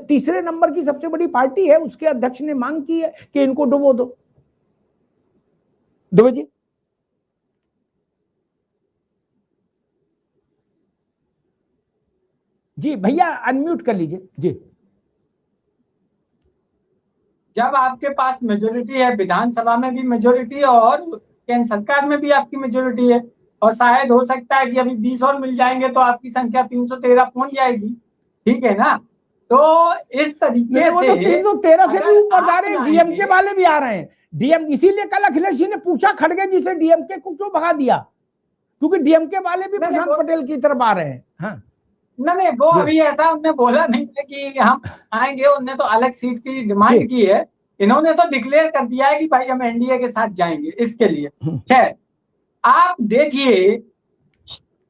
तीसरे नंबर की सबसे बड़ी पार्टी है, उसके अध्यक्ष ने मांग की है कि इनको डुबो दो। दुबे जी, जी भैया अनम्यूट कर लीजिए जी। जब आपके पास मेजोरिटी है, विधानसभा में भी मेजोरिटी और केंद्र सरकार में भी आपकी मेजोरिटी है, और शायद हो सकता है कि अभी 20 और मिल जाएंगे तो आपकी संख्या 313 पहुंच जाएगी, ठीक है ना? तो इस तरीके से 313 से भी ऊपर जा रहे हैं, डीएमके वाले भी आ रहे हैं। डीएम इसीलिए कल अखिलेश जी ने पूछा खड़गे जी से डीएमके को क्यों भगा दिया, क्योंकि डीएमके वाले भी प्रशांत पटेल की तरफ आ रहे हैं। हाँ नहीं, वो अभी ऐसा उन्होंने बोला नहीं है कि हम आएंगे, उन्होंने तो अलग सीट की डिमांड की है। इन्होंने तो डिक्लेयर कर दिया है कि भाई हम एनडीए के साथ जाएंगे इसके लिए। खैर, आप देखिए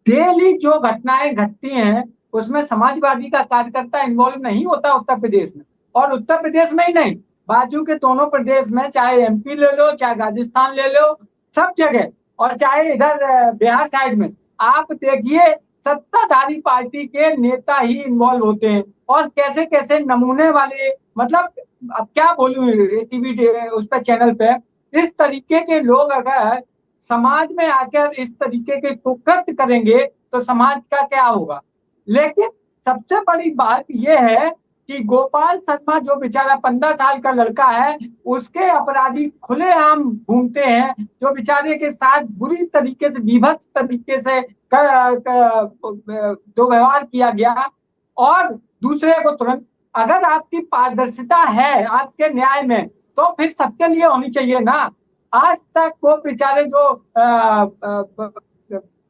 डेली जो घटनाएं घटती हैं उसमें समाजवादी का कार्यकर्ता इन्वॉल्व नहीं होता उत्तर प्रदेश में, और उत्तर प्रदेश में ही नहीं, बाजू के दोनों प्रदेश में, चाहे एमपी ले लो, चाहे राजस्थान ले लो, सब जगह, और चाहे इधर बिहार साइड में, आप देखिए सत्ताधारी पार्टी के नेता ही इन्वॉल्व होते हैं। और कैसे कैसे नमूने वाले, मतलब अब क्या बोलूं, टीवी उस पर चैनल पे इस तरीके के लोग अगर समाज में आकर इस तरीके के कुकृत्य करेंगे तो समाज का क्या होगा। लेकिन सबसे बड़ी बात यह है कि गोपाल शर्मा जो बेचारा 15 साल का लड़का है, उसके अपराधी खुलेआम घूमते हैं, जो बेचारे के साथ बुरी तरीके से, विभत्स तरीके से दुर्व्यवहार किया गया। और दूसरे को तुरंत, अगर आपकी पारदर्शिता है आपके न्याय में तो फिर सबके लिए होनी चाहिए ना। आज तक वो बेचारे जो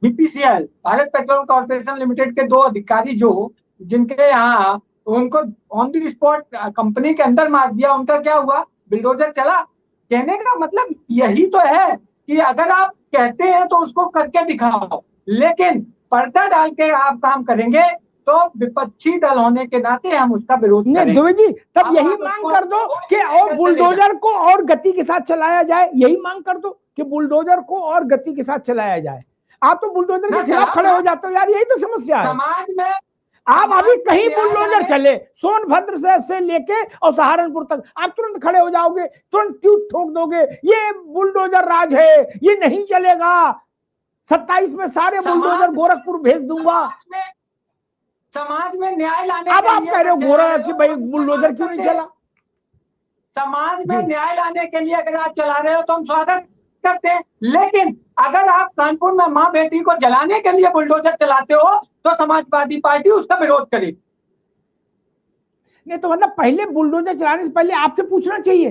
BPCL, Bharat petroleum corporation limited के 2 अधिकारी जो, जिनके यहाँ उनको ऑन द स्पॉट कंपनी के अंदर मार दिया, उनका क्या हुआ? बिल्डोजर चला। कहने का मतलब यही तो है कि अगर आप कहते हैं तो उसको करके दिखाओ, लेकिन पर्दा डाल के आप काम करेंगे तो विपक्षी दल होने के नाते हम उसका विरोध नहीं करेंगे। दुबे जी, तब अब यही आप मांग उसको कर दो कि और बुलडोजर को और गति के साथ चलाया जाए, यही मांग कर दो कि बुलडोजर को और गति के साथ चलाया जाए। आप तो बुलडोजर के खिलाफ खड़े हो जाते हो यार, यही तो समस्या है समाज में। आप अभी कहीं बुलडोजर चले सोनभद्र से लेके और सहारनपुर तक, आप तुरंत खड़े हो जाओगे, तुरंत ट्वीट ठोक दोगे ये बुलडोजर राज है, ये नहीं चलेगा, 27 में सारे बुलडोजर गोरखपुर भेज दूंगा। समाज में न्याय लाने अब के आप लिए कह रहे हो अगर गोरा चला कि रहे भाई हो, तो बुलडोजर क्यों नहीं चला? समाज में न्याय लाने के लिए अगर आप चला रहे हो तो हम स्वागत करते हैं, लेकिन अगर आप कानपुर में माँ बेटी को जलाने के लिए बुलडोजर चलाते हो तो समाजवादी पार्टी उसका विरोध करेगी। नहीं तो मतलब पहले बुलडोजर चलाने से पहले आपसे पूछना चाहिए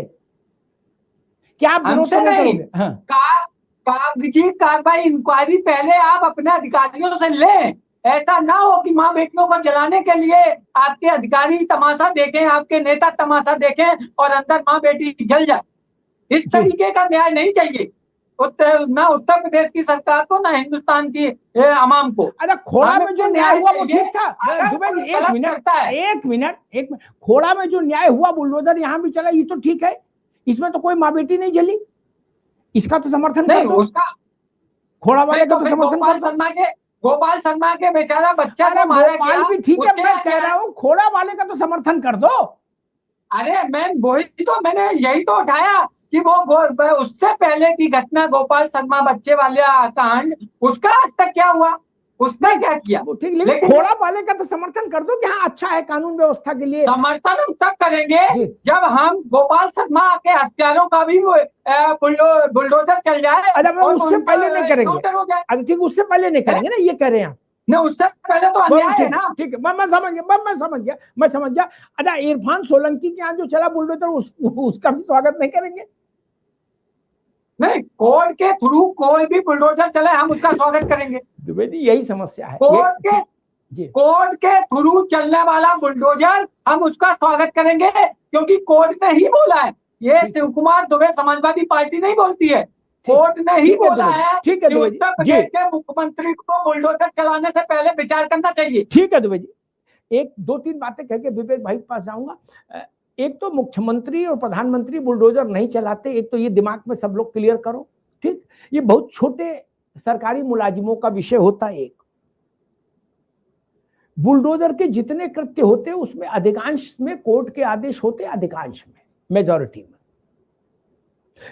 क्या आप विरोध हमसे नहीं नहीं, करोगे? हाँ। कागजी कार्रवाई इंक्वायरी पहले आप अपने अधिकारियों से लें। ऐसा ना हो कि माँ बेटियों को जलाने के लिए आपके अधिकारी तमाशा देखें, आपके नेता तमाशा देखें और अंदर माँ बेटी जल जाए। इस तरीके का न्याय नहीं चाहिए ना उत्तर प्रदेश की सरकार को, ना हिंदुस्तान की आवाम को। अच्छा, खोड़ा में जो न्याय हुआ वो ठीक था दुबे जी, एक मिनट, खोड़ा में जो न्याय हुआ बुलडोजर यहाँ भी चला, ये तो ठीक है, इसमें तो कोई माँ बेटी नहीं जली, इसका तो समर्थन कर दो। उसका खोड़ा वाले का तो समर्थन गोपाल शर्मा के बेचारा बच्चा को मारा गया भी ठीक है, मैं कह रहा हूँ खोड़ा वाले का तो समर्थन कर दो। अरे मैम वही तो मैंने यही तो उठाया कि वो उससे पहले की घटना गोपाल शर्मा बच्चे वाले कांड, उसका आज तक क्या हुआ, उसने क्या किया? ठीक, लेकिन खोड़ा वाले का तो समर्थन कर दो कि हाँ अच्छा है कानून व्यवस्था के लिए। समर्थन हम तब करेंगे जब हम गोपाल शर्मा के हत्यारों का भी बुलडोजर चल जाए। अच्छा, उससे पहले नहीं करेंगे। अच्छा ठीक, उससे पहले नहीं करेंगे ना, ये कह रहे हैं नहीं, उससे पहले तो अन्याय है ना। ठीक है, मैं समझ गया। अच्छा, इरफान सोलंकी के यहाँ जो चला बुलडोजर उसका भी स्वागत नहीं करेंगे? नहीं, कोर्ट के थ्रू कोई भी बुलडोजर चले हम उसका स्वागत करेंगे। दुबे जी यही समस्या है, कोर्ट के थ्रू चलने वाला बुलडोजर हम उसका स्वागत करेंगे, क्योंकि कोर्ट ने ही बोला है, ये शिव कुमार दुबे समाजवादी पार्टी नहीं बोलती है, कोर्ट ने ही बोला है कि उत्तर प्रदेश के मुख्यमंत्री को बुलडोजर चलाने से पहले विचार करना चाहिए। ठीक है दुबे जी, एक दो तीन बातें कह के विवेक भाई के पास जाऊंगा। एक तो मुख्यमंत्री और प्रधानमंत्री बुलडोजर नहीं चलाते, एक तो ये दिमाग में सब लोग क्लियर करो। ठीक, ये बहुत छोटे सरकारी मुलाजिमों का विषय होता है। एक बुलडोजर के जितने कृत्य होते हैं उसमें अधिकांश में कोर्ट के आदेश होते हैं, अधिकांश में, मेजॉरिटी में।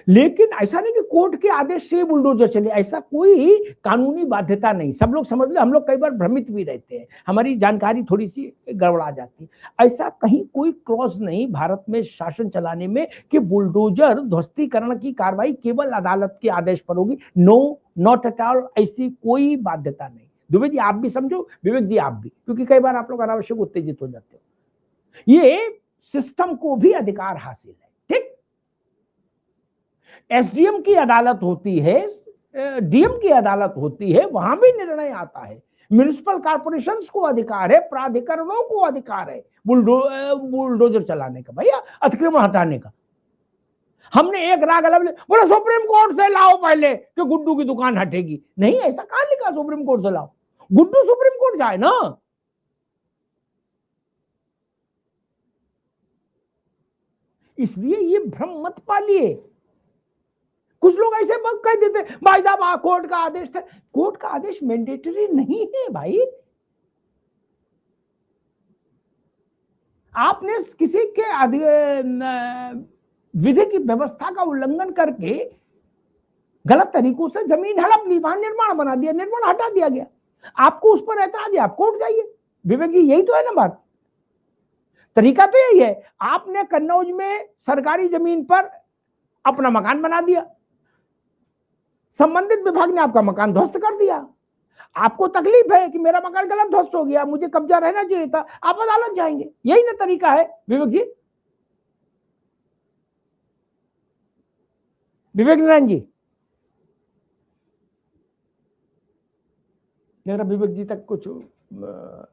लेकिन ऐसा नहीं कि कोर्ट के आदेश से बुलडोजर चले, ऐसा कोई कानूनी बाध्यता नहीं। सब लोग समझ लो, हम लोग कई बार भ्रमित भी रहते हैं, हमारी जानकारी थोड़ी सी गड़बड़ा जाती है। ऐसा कहीं कोई क्लॉज नहीं भारत में शासन चलाने में कि बुलडोजर ध्वस्तीकरण की कार्रवाई केवल अदालत के आदेश पर होगी। नो, नॉट एट ऑल, ऐसी कोई बाध्यता नहीं। दुबे जी आप भी समझो, विवेक जी आप भी, क्योंकि कई बार आप लोग अनावश्यक उत्तेजित हो जाते हो। ये सिस्टम को भी अधिकार हासिल है। ठीक, एसडीएम की अदालत होती है, डीएम की अदालत होती है, वहां भी निर्णय आता है। म्युनिसिपल कॉर्पोरेशंस को अधिकार है, प्राधिकरणों को अधिकार है बुलडोजर चलाने का, भैया अतिक्रमण हटाने का। हमने एक राग अलग बोला सुप्रीम कोर्ट से लाओ पहले कि गुड्डू की दुकान हटेगी। नहीं, ऐसा कहां लिखा सुप्रीम कोर्ट से लाओ? गुड्डू सुप्रीम कोर्ट जाए ना। इसलिए ये भ्रम मत पालिए। कुछ लोग ऐसे कह देते भाई साहब कोर्ट का आदेश था। कोर्ट का आदेश मैंडेटरी नहीं है भाई। आपने किसी के विधि की व्यवस्था का उल्लंघन करके गलत तरीकों से जमीन हड़प ली, वहां निर्माण बना दिया, निर्माण हटा दिया गया, आपको उस पर ऐतराज है, आप कोर्ट जाइए। विवेक जी यही तो है ना बात, तरीका तो यही है। आपने कन्नौज में सरकारी जमीन पर अपना मकान बना दिया, संबंधित विभाग ने आपका मकान ध्वस्त कर दिया, आपको तकलीफ है कि मेरा मकान गलत ध्वस्त हो गया, मुझे कब्जा रहना चाहिए था, आप अदालत जाएंगे। यही ना तरीका है विवेक जी? विवेक नारायण जी, मेरा विवेक जी तक कुछ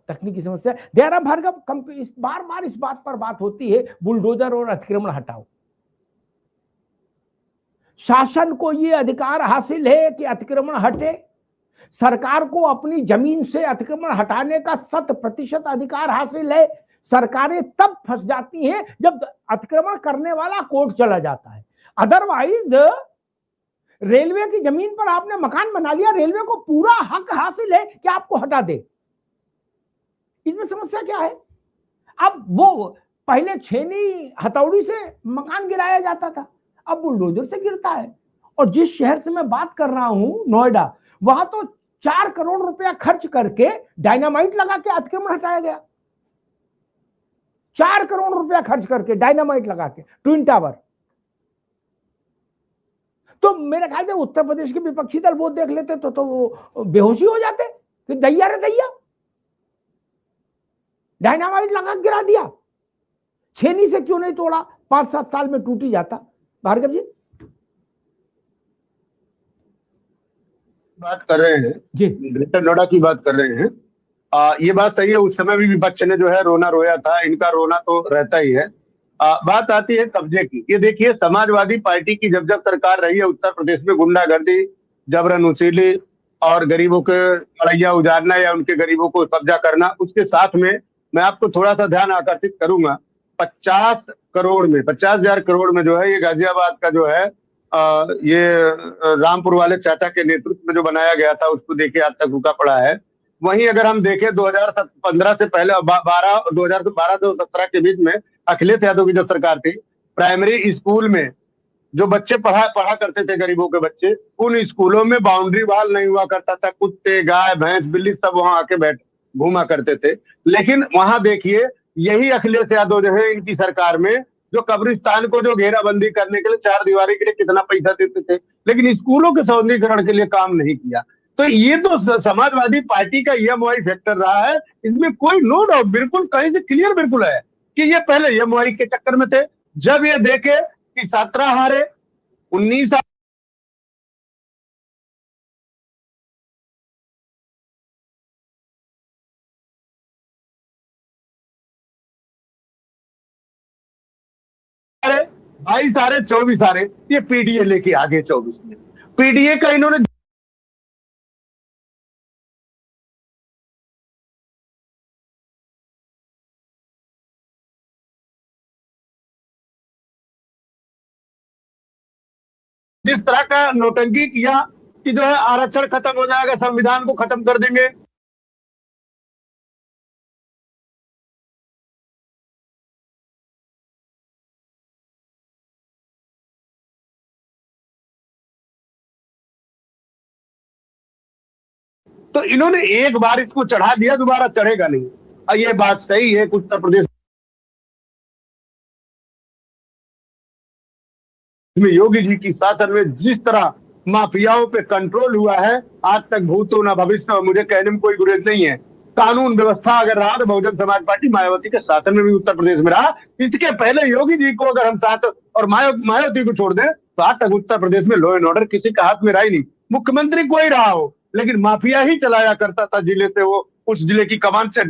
तकनीकी समस्या। दयारा भार्गव, इस बार इस बात पर बात होती है बुलडोजर और अतिक्रमण हटाओ। शासन को यह अधिकार हासिल है कि अतिक्रमण हटे, सरकार को अपनी जमीन से अतिक्रमण हटाने का 100% अधिकार हासिल है। सरकारें तब फंस जाती हैं जब अतिक्रमण करने वाला कोर्ट चला जाता है। अदरवाइज रेलवे की जमीन पर आपने मकान बना लिया, रेलवे को पूरा हक हासिल है कि आपको हटा दे। इसमें समस्या क्या है? अब वो पहले छेनी हथौड़ी से मकान गिराया जाता था, अब बुलडोजर से गिरता है। और जिस शहर से मैं बात कर रहा हूं, नोएडा, वहां तो 4 करोड़ रुपया खर्च करके डायनामाइट लगा के अतिक्रमण हटाया गया। 4 करोड़ रुपया खर्च करके डायनामाइट लगा के ट्विन टावर। तो मेरे ख्याल से उत्तर प्रदेश के विपक्षी दल वो देख लेते तो वो बेहोशी हो जाते कि दैया रे दैया, डायनामाइट लगा गिरा दिया, छेनी से क्यों नहीं तोड़ा, 5-7 साल में टूट ही जाता। भार्गव जी बात कर रहे हैं जी, ग्रेटर नोएडा की बात कर रहे हैं। ये बात सही है, उस समय भी विपक्ष ने जो है रोना रोया था, इनका रोना तो रहता ही है। बात आती है कब्जे की। ये देखिए, समाजवादी पार्टी की जब जब सरकार रही है उत्तर प्रदेश में, गुंडागर्दी, जबरन वसूली और गरीबों के मड़ैया उजाड़ना या उनके गरीबों को कब्जा करना, उसके साथ में मैं आपको थोड़ा सा ध्यान आकर्षित करूंगा। 50 करोड़ में, 50,000 करोड़ में जो है ये गाजियाबाद का जो है ये रामपुर वाले चाचा के नेतृत्व में जो बनाया गया था, उसको देखिए आज तक रुका पड़ा है। वहीं अगर हम देखें 2015 से पहले 2012-2017 के बीच में अखिलेश यादव की जब सरकार थी, प्राइमरी स्कूल में जो बच्चे पढ़ा करते थे, गरीबों के बच्चे, उन स्कूलों में बाउंड्री वॉल नहीं हुआ करता था। कुत्ते, गाय, भैंस, बिल्ली सब वहां आके घूमा करते थे। लेकिन वहां देखिए, यही अखिलेश यादव जो है इनकी सरकार में, जो कब्रिस्तान को जो घेराबंदी करने के लिए, 4 दीवारी के लिए कितना पैसा देते थे, लेकिन स्कूलों के सौंदर्यीकरण के लिए काम नहीं किया। तो ये तो समाजवादी पार्टी का EMI फैक्टर रहा है, इसमें कोई नो डाउट, बिल्कुल कहीं से क्लियर बिल्कुल है कि ये पहले EMI के चक्कर में थे। जब ये देखे कि 17 हारे, 19 22 हारे, 24 हारे, ये PDA लेके आगे 24 में। PDA का इन्होंने जिस तरह का नौटंकी किया कि जो है आरक्षण खत्म हो जाएगा, संविधान को खत्म कर देंगे, तो इन्होंने एक बार इसको चढ़ा दिया, दोबारा चढ़ेगा नहीं। और ये बात सही है कि उत्तर प्रदेश में योगी जी की शासन में जिस तरह माफियाओं पे कंट्रोल हुआ है, आज तक भूतो ना भविष्य, मुझे कहने में कोई गुरेज नहीं है। कानून व्यवस्था अगर रहा तो बहुजन समाज पार्टी मायावती के शासन में भी उत्तर प्रदेश में रहा। इसके पहले योगी जी को अगर हम साथ और मायावती को छोड़ दें तो आज तक उत्तर प्रदेश में लॉ एंड ऑर्डर किसी का हाथ में रहा ही नहीं। मुख्यमंत्री कोई रहा हो, लेकिन माफिया ही चलाया करता था जिले से, वो उस जिले की कमान से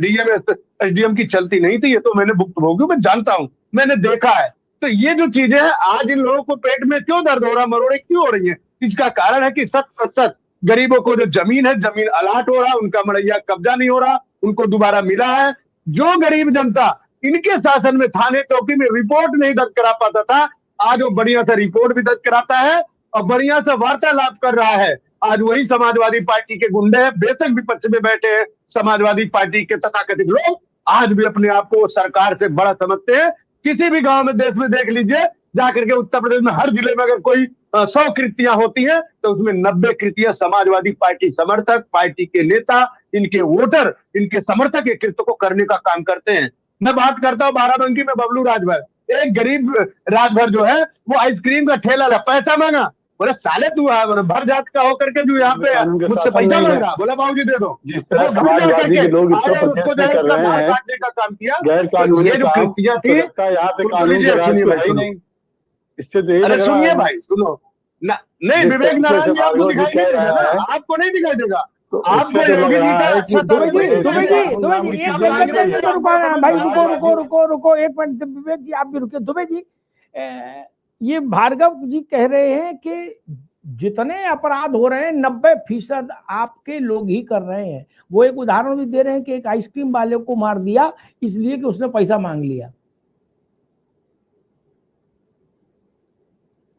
SDM की चलती नहीं थी। ये तो मैंने भुक्तभोगी, मैं जानता हूं, मैंने देखा है। तो ये जो चीजें हैं, आज इन लोगों को पेट में क्यों दर्द हो रहा, मरोड़े क्यों हो रही है? इसका कारण है कि 100% गरीबों को जो जमीन है, जमीन अलाट हो रहा, उनका मड़ैया कब्जा नहीं हो रहा, उनको दोबारा मिला है। जो गरीब जनता इनके शासन में थाने चौकी में रिपोर्ट नहीं दर्ज करा पाता था, आज वो बढ़िया से रिपोर्ट भी दर्ज कराता है और बढ़िया से वार्तालाप कर रहा है। आज वही समाजवादी पार्टी के गुंडे हैं, बेशक विपक्ष में बैठे हैं समाजवादी पार्टी के तथाकथित लोग, आज भी अपने आप को सरकार से बड़ा समझते हैं। किसी भी गांव में, देश में देख लीजिए, जाकर के उत्तर प्रदेश में हर जिले में अगर कोई 100 कृतियां होती हैं तो उसमें 90 कृतियां समाजवादी पार्टी समर्थक, पार्टी के नेता, इनके वोटर, इनके समर्थक एक कृत्य को करने का काम करते हैं। मैं बात करता हूँ बाराबंकी में बबलू राजभर, एक गरीब राजभर जो है वो आइसक्रीम का ठेला ला, पैसा मांगा, बोले साले तू भर जात का होकर के जो यहाँ पे मुझसे पैसा मांग रहा, बोला बाबूजी दे दो। जिस तरह समाजवादी के लोग इसको प्रोटेस्ट कर रहे हैं, का काम किया, गैर कानूनी काम किया थी, यहाँ पे कानून के राज है ही नहीं। इससे तो यही लग रहा है। सुनिए भाई, सुनो ना, नहीं विवेक नारायण आपको दिखाई नहीं देगा, आपको नहीं दिखाई देगा, आपको योगी जी का अच्छा भाई रुको एक मिनट, विवेक जी आप भी रुके। दुबे जी, ये भार्गव जी कह रहे हैं कि जितने अपराध हो रहे हैं 90% आपके लोग ही कर रहे हैं। वो एक उदाहरण भी दे रहे हैं कि एक आइसक्रीम वाले को मार दिया इसलिए कि उसने पैसा मांग लिया।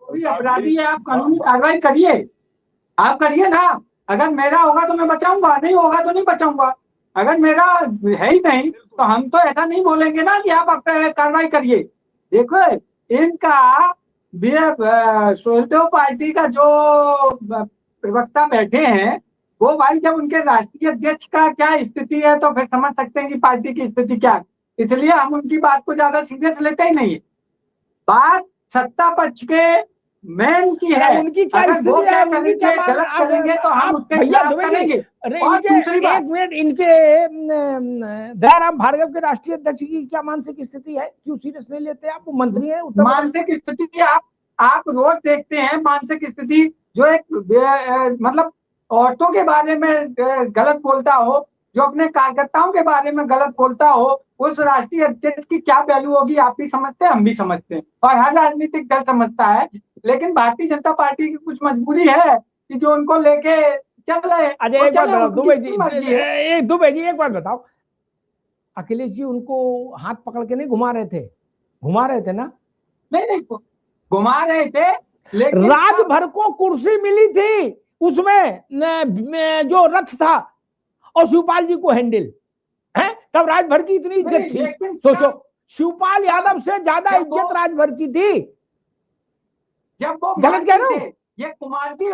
कोई अपराधी है, आप कानूनी कार्रवाई करिए, आप करिए ना। अगर मेरा होगा तो मैं बचाऊंगा, नहीं होगा तो नहीं बचाऊंगा। अगर मेरा है ही नहीं तो हम तो ऐसा नहीं बोलेंगे ना कि आप कार्रवाई करिए। देखो इनका सोलदेव पार्टी का जो प्रवक्ता बैठे हैं वो भाई, जब उनके राष्ट्रीय अध्यक्ष का क्या स्थिति है तो फिर समझ सकते हैं कि पार्टी की स्थिति क्या है। इसलिए हम उनकी बात को ज्यादा सीरियस लेते ही नहीं है। बात सत्ता पक्ष के मैन की है, उनकी क्या अगर वो स्थिति है, क्या उनकी करेंगे, क्या गलत करेंगे तो हम उसके भैया खिलाफ करेंगे। अरे और दूसरी इनके बात, एक मिनट, इनके दयाराम भार्गव के राष्ट्रीय अध्यक्ष की क्या मानसिक स्थिति है? क्यों सीरियस नहीं लेते आप? वो मंत्री है मानसिक स्थिति आप रोज देखते हैं। मानसिक स्थिति जो एक मतलब औरतों के बारे में गलत बोलता हो, जो अपने कार्यकर्ताओं के बारे में गलत बोलता हो, उस राष्ट्रीय अध्यक्ष की क्या वैल्यू होगी आप भी समझते हैं, हम भी समझते हैं, और हर राजनीतिक दल समझता है। लेकिन भारतीय जनता पार्टी की कुछ मजबूरी है कि जो उनको लेके चल रहे। अजय एक बात बताओ दुबे जी, एक बात बताओ, अखिलेश जी उनको हाथ पकड़ के नहीं घुमा रहे थे ना? नहीं घुमा रहे थे, लेकिन राज भर को कुर्सी मिली थी, उसमें जो रथ था और शिवपाल जी को हैंडल है, तब राजभर की इतनी इज्जत थी। सोचो, शिवपाल यादव से ज्यादा इज्जत राजभर की थी। जब वो गलत कह रहे हो? ये कुमारगी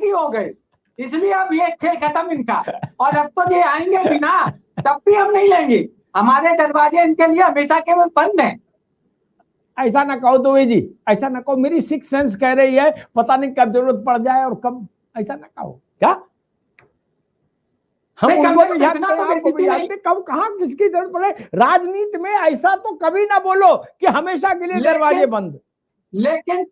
हो गए, इसलिए अब ये खेल खत्म इनका। और अब तो ये आएंगे भी ना, तब भी हम नहीं लेंगे। हमारे दरवाजे इनके लिए हमेशा के बंद हैं। ऐसा ना कहो दुबे जी, ऐसा ना कहो। मेरी सिक्स सेंस कह रही है, पता नहीं कब जरूरत पड़ जाए और कब। ऐसा ना कहो। क्या हम उनको भी जानते हैं, आपको भी जानते, कब कहाँ किसकी जरूरत पड़े। राजनीति में ऐसा तो कभी ना बोलो कि हमेशा के लिए दरवाजे बंद। लेकिन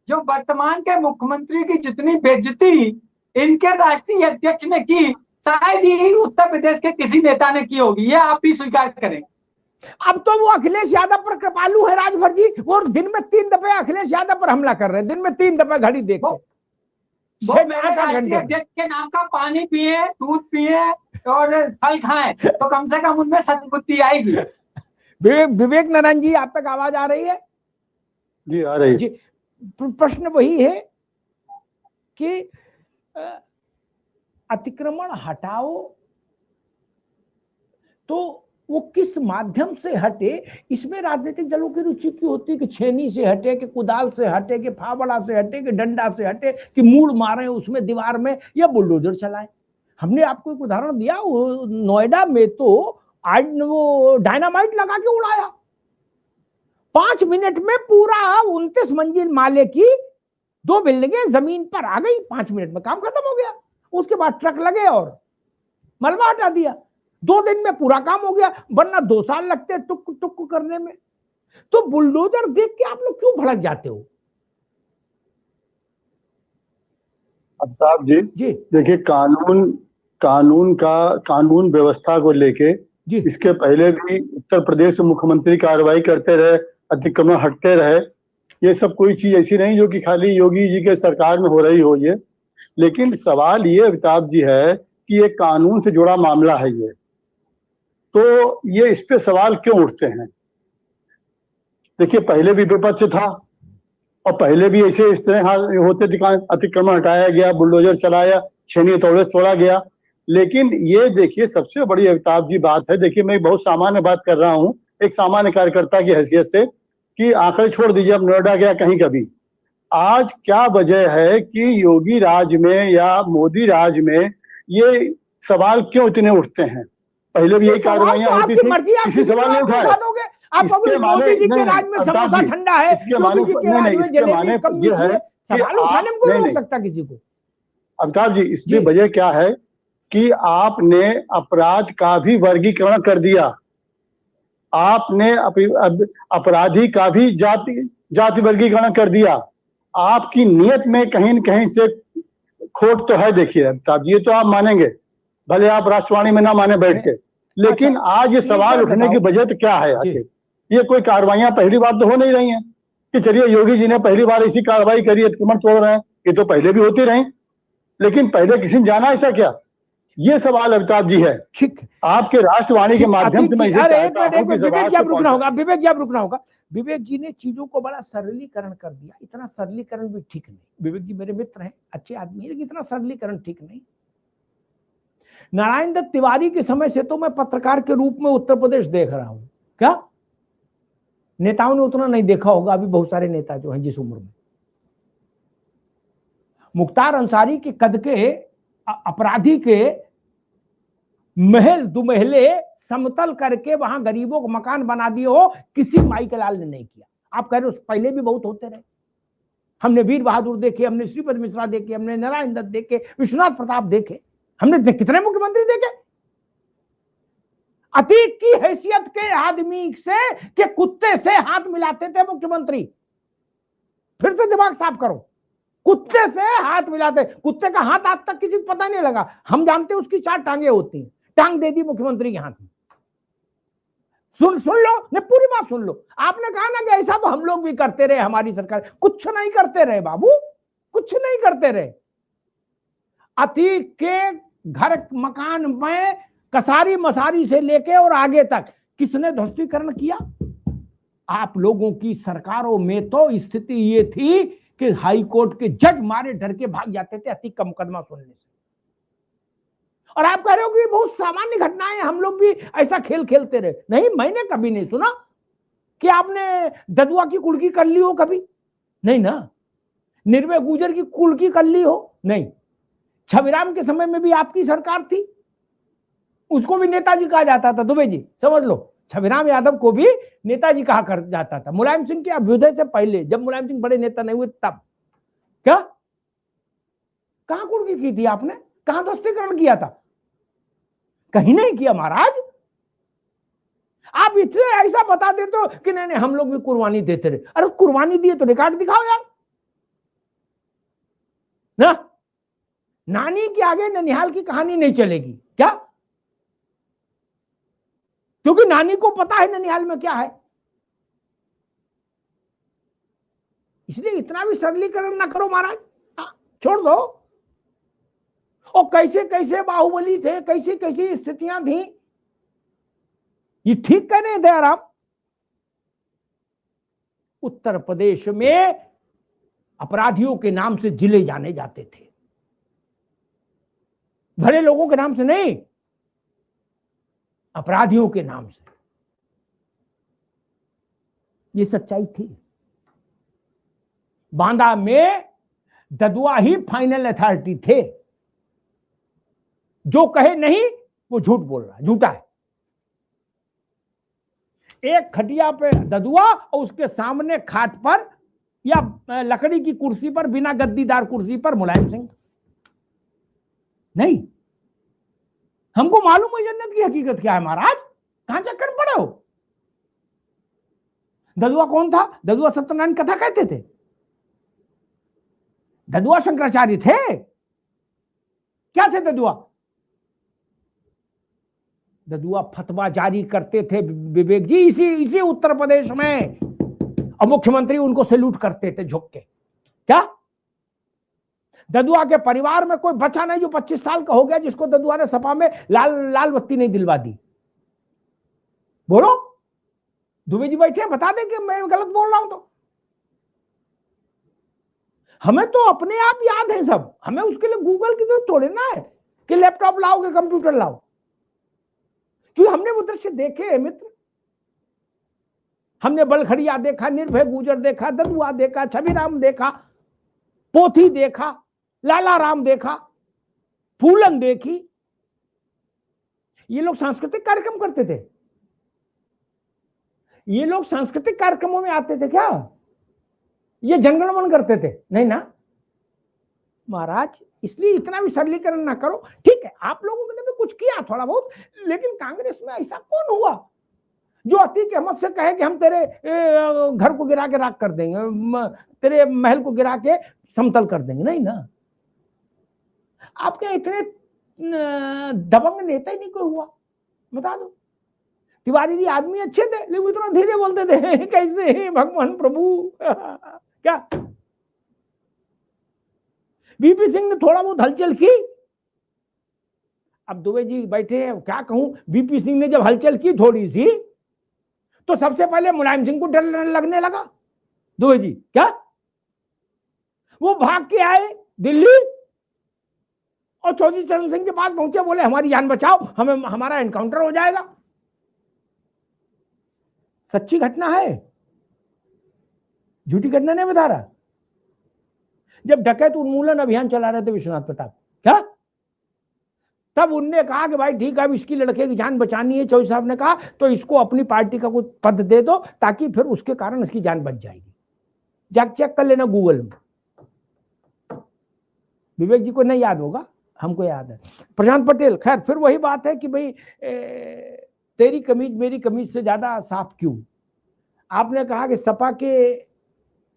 जो वर्तमान के मुख्यमंत्री की जितनी बेइज्जती इनके राष्ट्रीय अध्यक्ष ने की, शायद ही उत्तर प्रदेश के किसी नेता ने की होगी, ये आप भी स्वीकार करें। अब तो वो अखिलेश यादव पर कृपालु है राजभर जी, वो दिन में 3 दफे अखिलेश यादव पर हमला कर रहे हैं, दिन में 3 दफे घड़ी देखो। वो मेरे राष्ट्रीय अध्यक्ष के नाम का पानी पिए, दूध पिए और फल खाएं तो कम से कम उनमें सद्बुद्धि आएगी। विवेक नारायण जी, आप तक आवाज आ रही है? जी आ रही है। जी, प्रश्न वही है कि अतिक्रमण हटाओ तो वो किस माध्यम से हटे, इसमें राजनीतिक दलों की रुचि क्यों होती है कि छेनी से हटे, कि कुदाल से हटे, कि फावड़ा से हटे, कि डंडा से हटे, कि मूड़ मारे उसमें दीवार में, या बुलडोजर चलाए। हमने आपको एक उदाहरण दिया, नोएडा में तो वो डायनामाइट लगा के उड़ाया। 5 मिनट में पूरा 29 मंजिल माले की 2 बिल्डिंगें जमीन पर आ गई। 5 मिनट में काम खत्म हो गया। उसके बाद ट्रक लगे और मलबा हटा दिया। 2 दिन में पूरा काम हो गया, वरना 2 साल लगते टुक टुक करने में। तो बुलडोजर देख के आप लोग क्यों भड़क जाते हो? अमिताभ जी देखिए, कानून व्यवस्था को लेके इसके पहले भी उत्तर प्रदेश में मुख्यमंत्री कार्रवाई करते रहे, अतिक्रमण हटते रहे। ये सब कोई चीज ऐसी नहीं जो कि खाली योगी जी के सरकार में हो रही हो ये। लेकिन सवाल ये अमिताभ जी है कि ये कानून से जुड़ा मामला है ये, तो ये इस पे सवाल क्यों उठते हैं? देखिए, पहले भी विपक्ष था और पहले भी ऐसे इस तरह होते थे, अतिक्रमण हटाया गया, बुलडोजर चलाया, छेनी तोड़ा गया। लेकिन ये देखिए, सबसे बड़ी अमिताभ जी बात है, देखिए मैं बहुत सामान्य बात कर रहा हूँ एक सामान्य कार्यकर्ता की हैसियत से, कि आंकड़े छोड़ दीजिए, अब नोएडा गया कहीं कभी, आज क्या वजह है कि योगी राज में या मोदी राज में ये सवाल क्यों इतने उठते हैं? पहले भी यही कार्रवाइयां होती थी, किसी सवाल नहीं उठाया। इसके माने ये है अमिताभ जी, इसमें वजह क्या है कि आपने अपराध का भी वर्गीकरण कर दिया, आपने अपराधी का भी जाति वर्गीकरण कर दिया। आपकी नियत में कहीं न कहीं से खोट तो है। देखिए अमिताभ जी, ये तो आप मानेंगे, भले आप राष्ट्रवाणी में ना माने बैठ के, लेकिन आज ये सवाल उठने की वजह तो क्या है? आखिर ये कोई कार्रवाइयां पहली बार तो हो नहीं रही हैं कि चलिए योगी जी ने पहली बार ऐसी कार्रवाई करी, अतिक्रमण तोड़ रहे हैं, ये तो पहले भी होते रहे, लेकिन पहले किसी ने जाना ऐसा क्या? ये सवाल अमिताभ जी है। ठीक, आपके राष्ट्रवाणी के माध्यम से मैं इसे चाहता हूं कि विवेक जी आप रुकना होगा, विवेक जी आप रुकना होगा। विवेक जी ने चीजों को बड़ा सरलीकरण कर दिया। इतना सरलीकरण भी ठीक नहीं। विवेक जी मेरे मित्र हैं, अच्छे आदमी है, लेकिन इतना सरलीकरण ठीक नहीं। नारायण दत्त तिवारी के समय से तो मैं पत्रकार के रूप में उत्तर प्रदेश देख रहा हूं। क्या नेताओं ने उतना नहीं देखा होगा, अभी बहुत सारे नेता जो हैं जिस उम्र में। मुख्तार अंसारी के कद के अपराधी के महल दुमहले समतल करके वहां गरीबों को मकान बना दिए हो, किसी माइकल लाल ने नहीं किया। आप कह रहे हो पहले भी बहुत होते रहे। हमने वीर बहादुर देखे, हमने श्रीपद मिश्रा देखे, हमने नारायण दत्त देखे, विश्वनाथ प्रताप देखे, हमने कितने मुख्यमंत्री देखे। अतीक की हैसियत के आदमी से के कुत्ते से हाथ मिलाते थे मुख्यमंत्री। फिर से दिमाग साफ करो, कुत्ते से हाथ मिलाते। कुत्ते का हाथ आज तक किसी को पता नहीं लगा। हम जानते हैं उसकी 4 टांगे होती हैं। टांग दे दी मुख्यमंत्री के हाथ में। सुन लो, ने पूरी बात सुन लो। आपने कहा ना कि ऐसा तो हम लोग भी करते रहे, हमारी सरकार। कुछ नहीं करते रहे बाबू, कुछ नहीं करते रहे। अतीक के घर मकान में कसारी मसारी से लेके और आगे तक किसने ध्वस्तीकरण किया? आप लोगों की सरकारों में तो स्थिति ये थी कि हाई कोर्ट के जज मारे डर के भाग जाते थे अतीक का मुकदमा सुनने से। और आप कह रहे हो कि बहुत सामान्य घटनाएं, हम लोग भी ऐसा खेल खेलते रहे। नहीं, मैंने कभी नहीं सुना कि आपने ददुआ की कुल्की कर ली हो, कभी नहीं ना। निर्भय गुजर की कुल्की कर ली हो, नहीं। छविराम के समय में भी आपकी सरकार थी, उसको भी नेताजी कहा जाता था। दुबे जी समझ लो, छविराम यादव को भी नेताजी कहा कर जाता था। मुलायम सिंह के अभ्युदय से पहले, जब मुलायम सिंह बड़े नेता नहीं हुए तब। क्या कहां कुर्की की थी आपने? कहां ध्वस्तीकरण किया था? कहीं नहीं किया महाराज। आप इतने ऐसा बता देते हो कि नहीं हम लोग भी कुर्बानी देते रहे। अरे कुर्बानी दिए तो रिकॉर्ड दिखाओ यार ना। नानी के आगे ननिहाल की कहानी नहीं चलेगी क्या? क्योंकि नानी को पता है ननिहाल में क्या है। इसलिए इतना भी सरलीकरण ना करो महाराज, छोड़ दो। और कैसे कैसे बाहुबली थे, कैसी कैसी स्थितियां थी, ये ठीक कह रहे थे यार आप। उत्तर प्रदेश में अपराधियों के नाम से जिले जाने जाते थे, भले लोगों के नाम से नहीं, अपराधियों के नाम से। ये सच्चाई थी। बांदा में ददुआ ही फाइनल अथॉरिटी थे। जो कहे नहीं वो झूठ बोल रहा है, झूठा है। एक खटिया पे ददुआ और उसके सामने खाट पर या लकड़ी की कुर्सी पर, बिना गद्दीदार कुर्सी पर मुलायम सिंह। नहीं, हमको मालूम है जन्नत की हकीकत क्या है महाराज। कहां चक्कर पड़े हो? ददुआ कौन था? ददुआ सत्यनारायण कथा कहते थे। ददुआ शंकराचार्य थे। क्या थे ददुआ? ददुआ फतवा जारी करते थे विवेक जी, इसी उत्तर प्रदेश में। और मुख्यमंत्री उनको सैल्यूट करते थे झुक के। क्या ददुआ के परिवार में कोई बच्चा नहीं जो 25 साल का हो गया जिसको ददुआ ने सपा में लाल बत्ती नहीं दिलवा दी? बोलो, दुबे जी बैठे बता दें कि मैं गलत बोल रहा हूं तो। हमें तो अपने आप याद है सब। हमें उसके लिए गूगल की जरूरत थोड़ी ना है कि लैपटॉप लाओ कि कंप्यूटर लाओ, क्योंकि हमने वो दृश्य देखे हैं मित्र। हमने बलखड़िया देखा, निर्भय गुजर देखा, ददुआ देखा, छविराम देखा, पोथी देखा, लाला राम देखा, फूलन देखी। ये लोग सांस्कृतिक कार्यक्रम करते थे। ये लोग सांस्कृतिक कार्यक्रमों में आते थे क्या? ये जनगणमन करते थे? नहीं ना महाराज। इसलिए इतना भी सरलीकरण ना करो। ठीक है, आप लोगों ने भी कुछ किया थोड़ा बहुत, लेकिन कांग्रेस में ऐसा कौन हुआ जो अतीक अहमद से कहे कि हम तेरे घर को गिरा के राख कर देंगे, तेरे महल को गिरा के समतल कर देंगे? नहीं ना। आपके इतने दबंग नेता ही नहीं कोई हुआ, बता दो। तिवारी जी आदमी अच्छे थे, लेकिन इतना धीरे बोलते थे। कैसे भगवान प्रभु क्या बीपी सिंह ने थोड़ा बहुत हलचल की। अब दुबे जी बैठे हैं, क्या कहूं, बीपी सिंह ने जब हलचल की थोड़ी सी, तो सबसे पहले मुलायम सिंह को डर लगने लगा। दुबे जी क्या, वो भाग के आए दिल्ली और चौधरी चरण सिंह के पास पहुंचे, बोले हमारी जान बचाओ, हमें हमारा एनकाउंटर हो जाएगा। सच्ची घटना है, झूठी घटना नहीं बता रहा। जब डकैत उन्मूलन अभियान चला रहे थे विश्वनाथ प्रताप, क्या तब उनने कहा कि भाई ठीक है, अब इसकी लड़के की जान बचानी है, चौधरी साहब ने कहा, तो इसको अपनी पार्टी का कुछ पद दे दो ताकि फिर उसके कारण इसकी जान बच जाएगी। जाके चेक कर लेना गूगल में, विवेक जी को नहीं याद होगा, हमको याद है। प्रशांत पटेल, खैर फिर वही बात है कि भाई तेरी कमीज मेरी कमीज से ज्यादा साफ क्यों। आपने कहा कि सपा के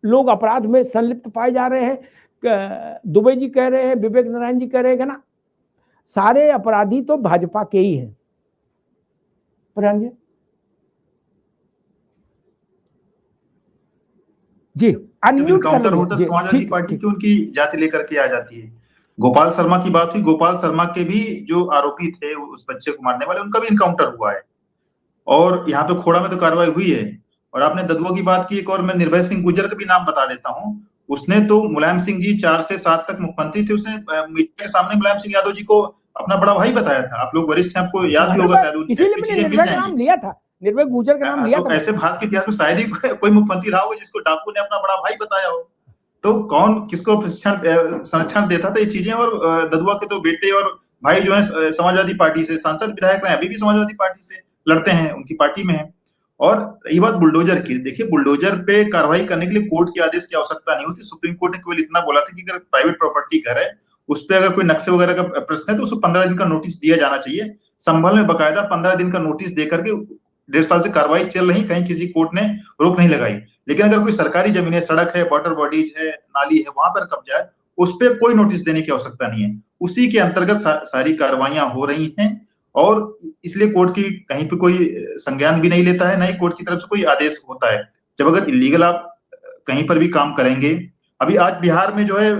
लोग अपराध में संलिप्त पाए जा रहे हैं, दुबे जी कह रहे हैं, विवेक नारायण जी कह रहे हैं ना, सारे अपराधी तो भाजपा के ही हैं। प्रधान जी इनकाउंटर होता है समाजवादी पार्टी की उनकी जाति लेकर के आ जाती है। गोपाल शर्मा की बात हुई, गोपाल शर्मा के भी जो आरोपी थे उस बच्चे को मारने वाले, उनका भी इनकाउंटर हुआ है और यहाँ पे खोड़ा में तो कार्रवाई हुई है। और आपने ददुआ की बात की, एक और मैं निर्भय सिंह गुर्जर का भी नाम बता देता हूँ। उसने तो मुलायम सिंह जी 4 से 7 तक मुख्यमंत्री थे, उसने मीडिया के सामने मुलायम सिंह यादव जी को अपना बड़ा भाई बताया था। आप लोग वरिष्ठ हैं, आपको याद भी होगा शायद, इसीलिए मैंने निर्भय का नाम लिया था, निर्भय गुर्जर का नाम लिया था। ऐसे भारत के इतिहास में शायद ही कोई मुख्यमंत्री रहा हो जिसको डाकू ने अपना बड़ा भाई बताया हो। तो कौन किसको संरक्षण देता था ये चीजें। और ददुआ के तो बेटे और भाई जो है समाजवादी पार्टी से सांसद विधायक रहे, अभी भी समाजवादी पार्टी से लड़ते हैं, उनकी पार्टी में है। और रही बात बुलडोजर की, देखिए बुलडोजर पे कार्रवाई करने के लिए कोर्ट के आदेश की आवश्यकता नहीं होती। सुप्रीम कोर्ट ने केवल इतना बोला था कि अगर प्राइवेट प्रॉपर्टी घर है, उस पर अगर कोई नक्शे वगैरह का प्रश्न है तो उसको 15 दिन का नोटिस दिया जाना चाहिए। संभल में बकायदा 15 दिन का नोटिस देकर के 1.5 साल से कार्रवाई चल रही, कहीं किसी कोर्ट ने रोक नहीं लगाई। लेकिन अगर कोई सरकारी जमीन है, सड़क है, वाटर बॉडीज है, नाली है, वहां पर कब्जा है, उस पर कोई नोटिस देने की आवश्यकता नहीं है। उसी के अंतर्गत सारी कार्रवाइयां हो रही हैं और इसलिए कोर्ट की कहीं पे कोई संज्ञान भी नहीं लेता है, ना ही कोर्ट की तरफ से कोई आदेश होता है। जब अगर इलीगल आप कहीं पर भी काम करेंगे, अभी आज बिहार में जो है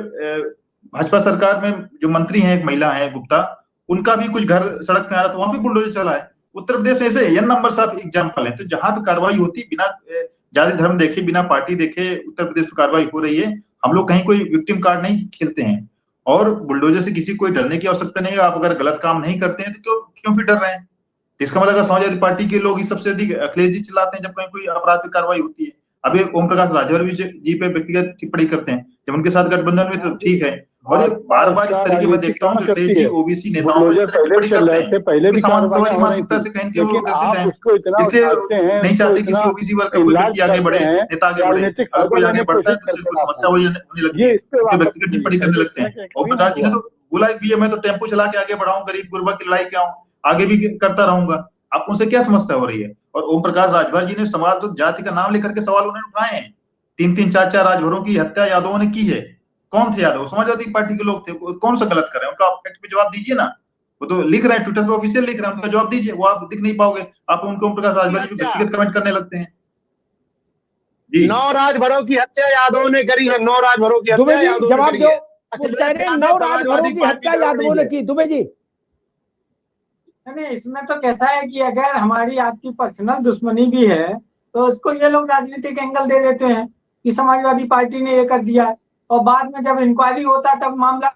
भाजपा सरकार में जो मंत्री हैं, एक महिला है गुप्ता, उनका भी कुछ घर सड़क में आ रहा था, वहां पे बुलडोजर चला है। उत्तर प्रदेश में ऐसे n नंबर साफ एग्जाम्पल है। तो जहां पे कार्रवाई होती, बिना जाति धर्म देखे, बिना पार्टी देखे उत्तर प्रदेश में कार्रवाई हो रही है। हम लोग कहीं कोई विक्टिम कार्ड नहीं खेलते हैं और बुलडोजर से किसी कोई डरने की आवश्यकता नहीं है। आप अगर गलत काम नहीं करते हैं तो क्यों फिर डर रहे हैं। इसका मतलब अगर समाजवादी पार्टी के लोग ही सबसे अधिक अखिलेश जी चिल्लाते हैं जब कहीं कोई अपराध की कार्रवाई होती है। अभी ओम प्रकाश राजभर जी पे व्यक्तिगत टिप्पणी करते हैं, जब उनके साथ गठबंधन में तो ठीक है। और बार बार इस तरीके में देखता हूँ कि ओबीसी नेताओं समाजवादी मानसिकता से कहीं वो ग्रसित हैं, इसलिए नहीं चाहते किसी ओबीसी वर्ग का कोई व्यक्ति आगे बढ़े, नेता आगे बढ़े। अगर कोई आगे बढ़ता है तो कोई समस्या होने लगती है, व्यक्तिगत टिप्पणी करने लगते हैं। ओम प्रकाश जी ने तो बोला कि मैं तो टेम्पो चला के आगे बढ़ाऊं, गरीब गुरबा की लड़ाई क्या हूँ, आगे भी करता रहूंगा। आप उनसे क्या समस्या हो रही है। और ओम प्रकाश राजभर जी ने सवाल तो जाति का नाम लेकर के सवाल उन्होंने उठाए हैं। 3-3, 4-4 राजभरों की हत्या यादवों ने की है। कौन थे यादव? समाजवादी पार्टी के लोग थे। कौन सा गलत कर रहे हैं, उनका फैक्ट पे जवाब दीजिए ना। वो तो लिख रहे हैं, ट्विटर पे ऑफिशियल लिख रहे हैं, उनका जवाब दीजिए। वो आप दिख नहीं पाओगे, आप उनको ओम प्रकाश राजभर जी व्यक्तिगत कमेंट करने लगते हैं। जी 9 राजभरों की हत्या यादवों ने करी है, 9 राजभरों की हत्या यादवों ने करी है। वो कह रहे हैं 9 राजभरों की हत्या यादवों ने की। दुबे जी नहीं, इसमें तो कैसा है कि अगर हमारी आपकी पर्सनल दुश्मनी भी है तो उसको ये लोग राजनीतिक एंगल दे देते हैं कि समाजवादी पार्टी ने ये कर दिया है, और बाद में जब इंक्वायरी होता है तब मामला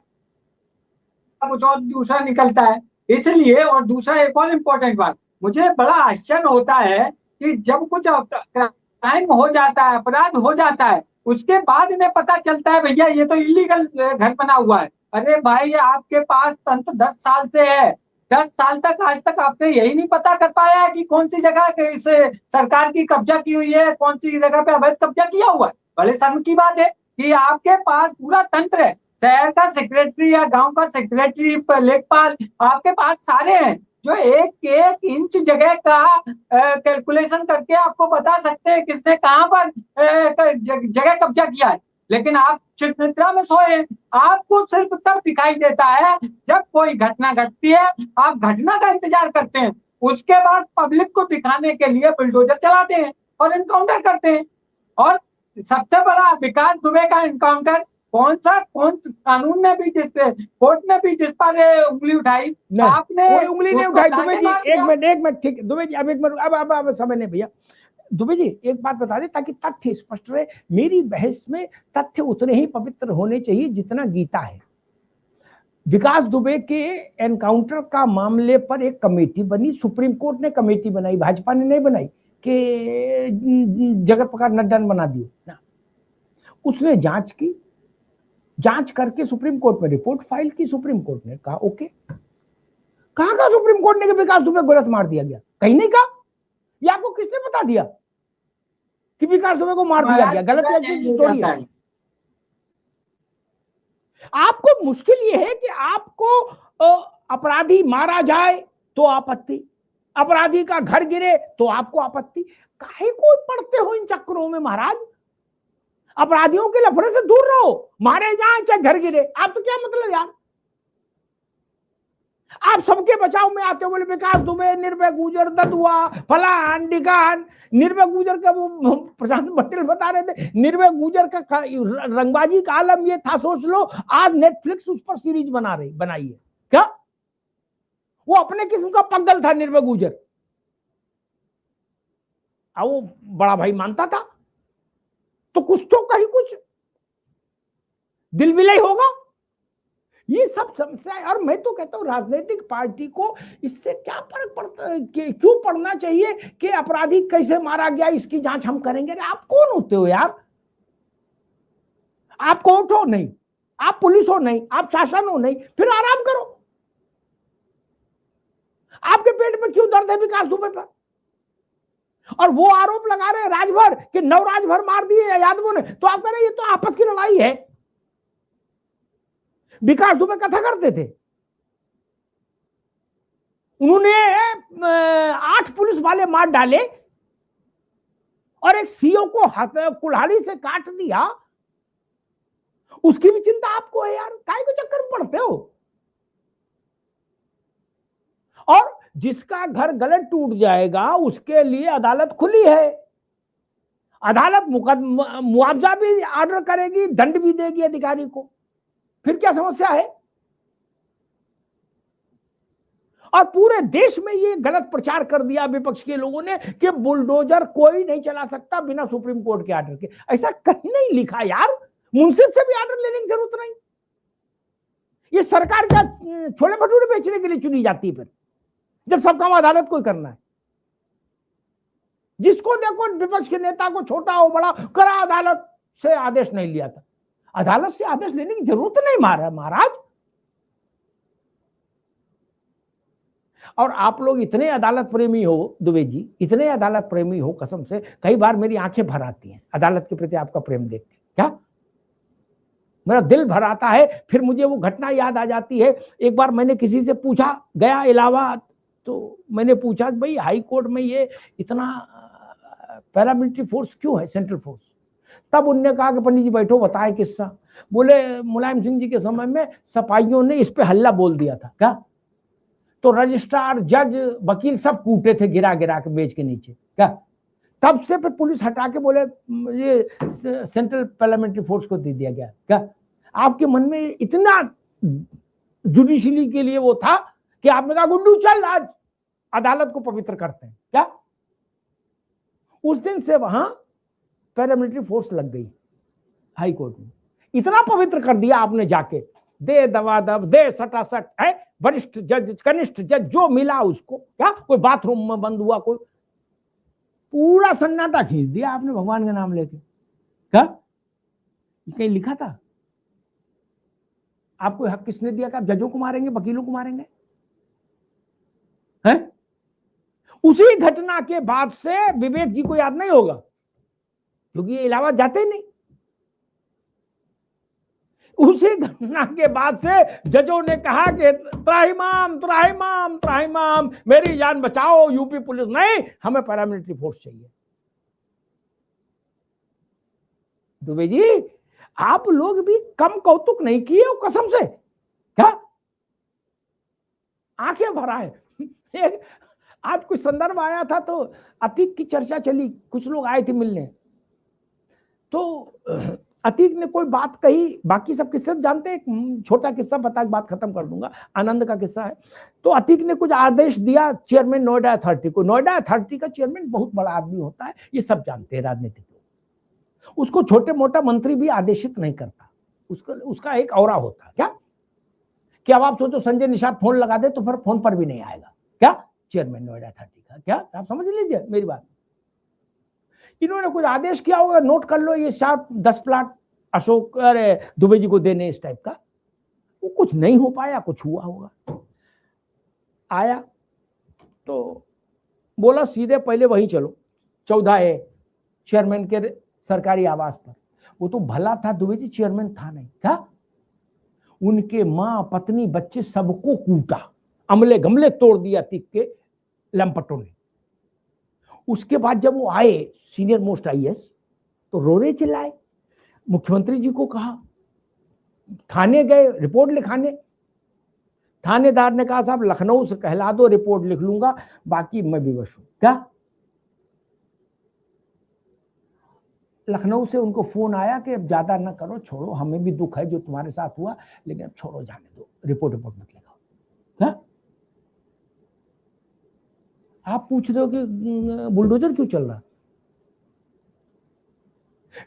कुछ और दूसरा निकलता है। इसलिए, और दूसरा एक और इम्पोर्टेंट बात, मुझे बड़ा आश्चर्य होता है कि जब कुछ क्राइम हो जाता है, अपराध हो जाता है, उसके बाद इन्हें पता चलता है भैया ये तो इलीगल घर बना हुआ है। अरे भाई, आपके पास तंत्र 10 साल से है, 10 साल तक आज तक आपने यही नहीं पता कर पाया है कि कौन सी जगह इस सरकार की कब्जा की हुई है, कौन सी जगह पे अवैध कब्जा किया हुआ है। बड़े शर्म की बात है कि आपके पास पूरा तंत्र है, शहर का सेक्रेटरी या गांव का सेक्रेटरी, लेखपाल, आपके पास सारे हैं जो एक एक इंच जगह का कैलकुलेशन करके आपको बता सकते हैं किसने कहां पर जगह कब्जा किया है। लेकिन आप चिंता में सोए, आपको सिर्फ तब दिखाई देता है जब कोई घटना घटती है, आप घटना का इंतजार करते हैं, उसके बाद पब्लिक को दिखाने के लिए बुलडोजर चलाते हैं और इनकाउंटर करते हैं। और सबसे बड़ा विकास दुबे का इनकाउंटर कौन कानून ने भी जिस पे, कोर्ट ने भी जिस पर उंगली उठाई, आपने कोई उंगली नहीं उसको उठाई। जाने दुबे जी मार दिया। एक मिनट ठीक है दुबे जी, अब एक मिनट, अब समय नहीं भैया। दुबे जी एक बात बता दे ताकि तथ्य स्पष्ट रहे। मेरी बहस में तथ्य उतने ही पवित्र होने चाहिए जितना गीता है। विकास दुबे के एनकाउंटर का मामले पर एक कमेटी बनी, सुप्रीम कोर्ट ने कमेटी बनाई, भाजपा ने नहीं बनाई कि जगत प्रकाश नड्डा ने बना दिए ना। उसने जांच की, जांच करके सुप्रीम कोर्ट में रिपोर्ट फाइल की। सुप्रीम कोर्ट ने कहा ओके। कहा सुप्रीम कोर्ट ने कि विकास दुबे को गलत मार दिया गया? कहीं नहीं कहा। ये आपको किसने बता दिया कि विकास दुबे को मार दिया गया? गलत स्टोरी है। आपको मुश्किल ये है कि आपको अपराधी मारा जाए तो आपत्ति, अपराधी का घर गिरे तो आपको आपत्ति। काहे को पड़ते हो इन चक्करों में महाराज? अपराधियों के लफड़े से दूर रहो, मारे जाए चाहे घर गिरे, आप तो क्या मतलब यार? आप सबके बचाव में आते हो, बोले विकास दुबे, निर्भय गुजर, ददुआ, फलान ढिकान। निर्भय गुजर का वो प्रशांत पटेल बता रहे थे, निर्भय गुजर का रंगबाजी का आलम ये था, सोच लो आज नेटफ्लिक्स उस पर सीरीज बनाई है। क्या वो अपने किस्म का पगल था निर्भय गुजर? वो बड़ा भाई मानता था तो कुछ तो कहीं कुछ दिल विलय होगा। ये सब समस्या है। और मैं तो कहता हूं राजनीतिक पार्टी को इससे क्या फर्क पड़ता है, क्यों पड़ना चाहिए कि अपराधी कैसे मारा गया इसकी जांच हम करेंगे? आप कौन होते हो यार? आप कोर्ट हो नहीं, आप पुलिस हो नहीं, आप शासन हो नहीं, फिर आराम करो। आपके पेट में क्यों दर्द है विकास दुबे पर? और वो आरोप लगा रहे हैं राजभर कि नवराजभर मार दिए यादवों ने, तो आप कह रहे हैं ये तो आपस की लड़ाई है। विकास दुबे कथा करते थे, उन्होंने 8 पुलिस वाले मार डाले और एक सीओ को कुल्हाड़ी से काट दिया, उसकी भी चिंता आपको है यार? काहे को चक्कर में पड़ते हो? और जिसका घर गलत टूट जाएगा उसके लिए अदालत खुली है। अदालत मुआवजा भी ऑर्डर करेगी, दंड भी देगी अधिकारी को। फिर क्या समस्या है? और पूरे देश में ये गलत प्रचार कर दिया विपक्ष के लोगों ने कि बुलडोजर कोई नहीं चला सकता बिना सुप्रीम कोर्ट के ऑर्डर के। ऐसा कहीं नहीं लिखा यार, मुंसिफ से भी ऑर्डर लेने की जरूरत नहीं। ये सरकार क्या छोले भटूरे बेचने के लिए चुनी जाती है फिर, जब सब काम अदालत को ही करना है? जिसको देखो विपक्ष के नेता को छोटा हो बड़ा करा, अदालत से आदेश नहीं लिया था। अदालत से आदेश लेने की जरूरत नहीं महाराज। और आप लोग इतने अदालत प्रेमी हो दुबे जी, इतने अदालत प्रेमी हो, कसम से कई बार मेरी आंखें भर आती हैं अदालत के प्रति आपका प्रेम देख के। क्या मेरा दिल भर आता है। फिर मुझे वो घटना याद आ जाती है। एक बार मैंने किसी से पूछा, गया इलाहाबाद, तो मैंने पूछा भाई हाई कोर्ट में ये इतना पैरामिलिट्री फोर्स क्यों है, सेंट्रल फोर्स? तब उनने कहा कि पंडित जी बैठो बताए किस्सा। बोले मुलायम सिंह जी के समय में सपाइयों ने इस पे हल्ला बोल दिया था। क्या? तो रजिस्ट्रार, जज, वकील सब कूटे थे गिरा गिरा के मेज के नीचे। क्या? तब से फिर पुलिस हटा के बोले ये सेंट्रल पार्लियामेंट्री फोर्स को दे दिया गया। क्या आपके मन में इतना जुडिशरी के लिए वो था कि आपने कहा गुड्डू चल आज अदालत को पवित्र करते हैं? क्या? उस दिन से वहां पैरामिलिट्री फोर्स लग गई हाई कोर्ट में। इतना पवित्र कर दिया आपने जाके, दे दवादब, दे सटासट है, वरिष्ठ जज, कनिष्ठ जज जो मिला उसको। क्या कोई बाथरूम में बंद हुआ, कोई पूरा सन्नाटा खींच दिया आपने भगवान का नाम लेके। क्या कहीं लिखा था? आपको हक किसने दिया कि आप जजों को मारेंगे, वकीलों को मारेंगे? हैं? उसी घटना के बाद से विवेक जी को याद नहीं होगा, क्योंकि ये इलाहाबाद जाते ही नहीं। उसी घटना के बाद से जजों ने कहा कि त्राहिमाम त्राहिमाम त्राहिमाम, मेरी जान बचाओ, यूपी पुलिस नहीं, हमें पैरामिलिट्री फोर्स चाहिए। दुबे जी आप लोग भी कम कौतुक नहीं किए हो कसम से। क्या आंखें भरा है। आज कुछ संदर्भ आया था तो अतीक की चर्चा चली, कुछ लोग आए थे मिलने, तो अतीक ने कोई बात कही, बाकी सब किस्से जानते हैं, एक छोटा किस्सा बता के बात खत्म कर दूंगा, आनंद का किस्सा है। तो अतीक ने कुछ आदेश दिया चेयरमैन नोएडा अथॉरिटी को। नोएडा अथॉरिटी का चेयरमैन बहुत बड़ा आदमी होता है, ये सब जानते हैं राजनीतिक लोग। उसको छोटे मोटा मंत्री भी आदेशित नहीं करता, उसका एक औरा होता है। क्या कि अब आप सोचो संजय निषाद फोन लगा दे तो फिर फोन पर भी नहीं आएगा, क्या चेयरमैन नोएडा अथॉरिटी का, क्या आप समझ लीजिए मेरी बात। इन्होंने कुछ आदेश किया होगा, नोट कर लो, ये 10 प्लाट अशोक अरे दुबे जी को देने, इस टाइप का। वो कुछ नहीं हो पाया, कुछ हुआ होगा। आया तो बोला सीधे पहले वहीं चलो 14A चेयरमैन के सरकारी आवास पर। वो तो भला था, दुबे जी चेयरमैन था नहीं, था उनके मां पत्नी बच्चे सबको कूटा, अमले गमले तोड़ दिया अतीक के लंपटों ने। उसके बाद जब वो आए सीनियर मोस्ट IAS तो रोने चिल्लाए, मुख्यमंत्री जी को कहा, थाने गए रिपोर्ट लिखाने। थानेदार ने कहा साहब लखनऊ से कहला दो, रिपोर्ट लिख लूंगा, बाकी मैं विवश हूं। क्या लखनऊ से उनको फोन आया कि अब ज्यादा ना करो, छोड़ो, हमें भी दुख है जो तुम्हारे साथ हुआ, लेकिन अब छोड़ो, जाने दो, रिपोर्ट मत लिखाओ। क्या आप पूछ रहे हो कि बुलडोजर क्यों चल रहा?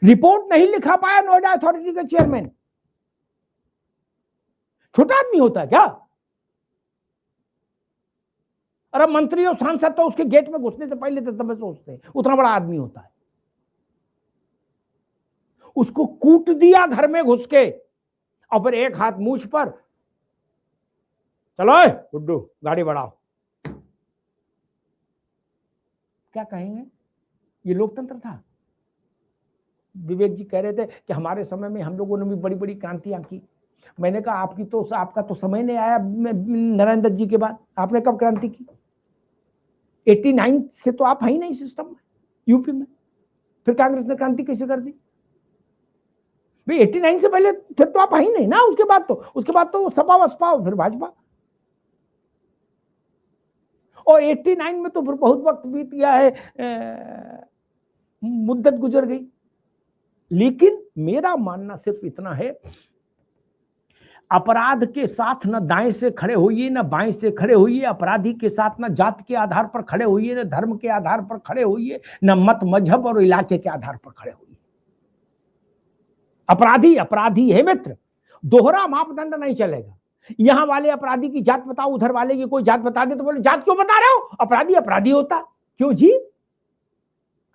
रिपोर्ट नहीं लिखा पाया नोएडा अथॉरिटी का चेयरमैन। छोटा आदमी होता है क्या? अरे मंत्री और सांसद तो उसके गेट में घुसने से पहले 10 दफे सोचते हैं, उतना बड़ा आदमी होता है। उसको कूट दिया घर में घुस के, और फिर एक हाथ मूछ पर, चलो गुड्डू गाड़ी बढ़ाओ। क्या कहेंगे? ये लोकतंत्र था। विवेक जी कह रहे थे कि हमारे समय में हम लोगों ने भी बड़ी बड़ी क्रांतियां की। मैंने कहा आपका तो समय नहीं आया नरेंद्र जी के बाद। आपने कब क्रांति की? 89 से तो आप है ही नहीं सिस्टम में, यूपी में। फिर कांग्रेस ने क्रांति कैसे कर दी भाई? 89 से पहले फिर तो आप है ही नहीं ना। उसके बाद तो सपा बसपा फिर भाजपा, और 89 में तो फिर बहुत वक्त बीत गया है, मुद्दत गुजर गई। लेकिन मेरा मानना सिर्फ इतना है, अपराध के साथ न दाएं से खड़े होइए न बाएं से खड़े होइए। अपराधी के साथ न जात के आधार पर खड़े होइए न धर्म के आधार पर खड़े होइए, न मत मजहब और इलाके के आधार पर खड़े होइए। अपराधी अपराधी है मित्र, दोहरा मापदंड नहीं चलेगा। यहां वाले अपराधी की जात बताओ, उधर वाले की कोई जात बता दे तो बोले जात क्यों बता रहे हो? अपराधी अपराधी होता। क्यों जी?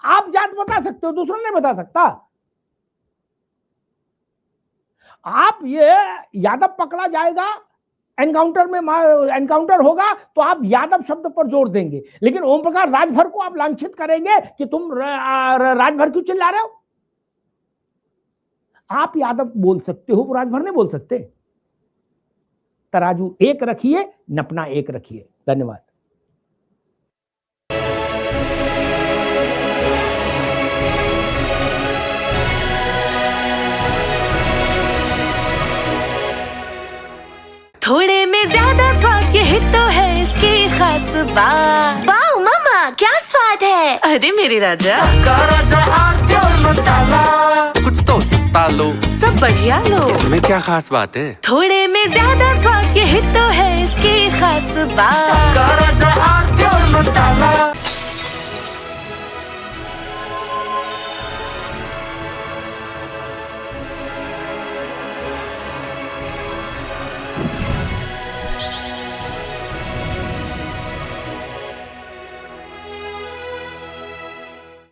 आप जात बता सकते हो, दूसरा नहीं बता सकता। आप ये यादव पकड़ा जाएगा, एनकाउंटर होगा तो आप यादव शब्द पर जोर देंगे, लेकिन ओम प्रकाश राजभर को आप लांछित करेंगे कि तुम राजभर क्यों चिल्ला रहे हो? आप यादव बोल सकते हो, राजभर नहीं बोल सकते। तराजू एक रखिए, नपना एक रखिए। धन्यवाद। थोड़े में ज्यादा स्वाद, यही तो है इसकी खास बात। वाओ मम्मा क्या स्वाद है। अरे मेरे राजा, सबका राजा आरती और मसाला, कुछ तो सस्ता लो, सब बढ़िया लो। इसमें क्या खास बात है? थोड़े में ज्यादा स्वाद, यही तो है इसकी खास बात। सबका राजा आरती और मसाला।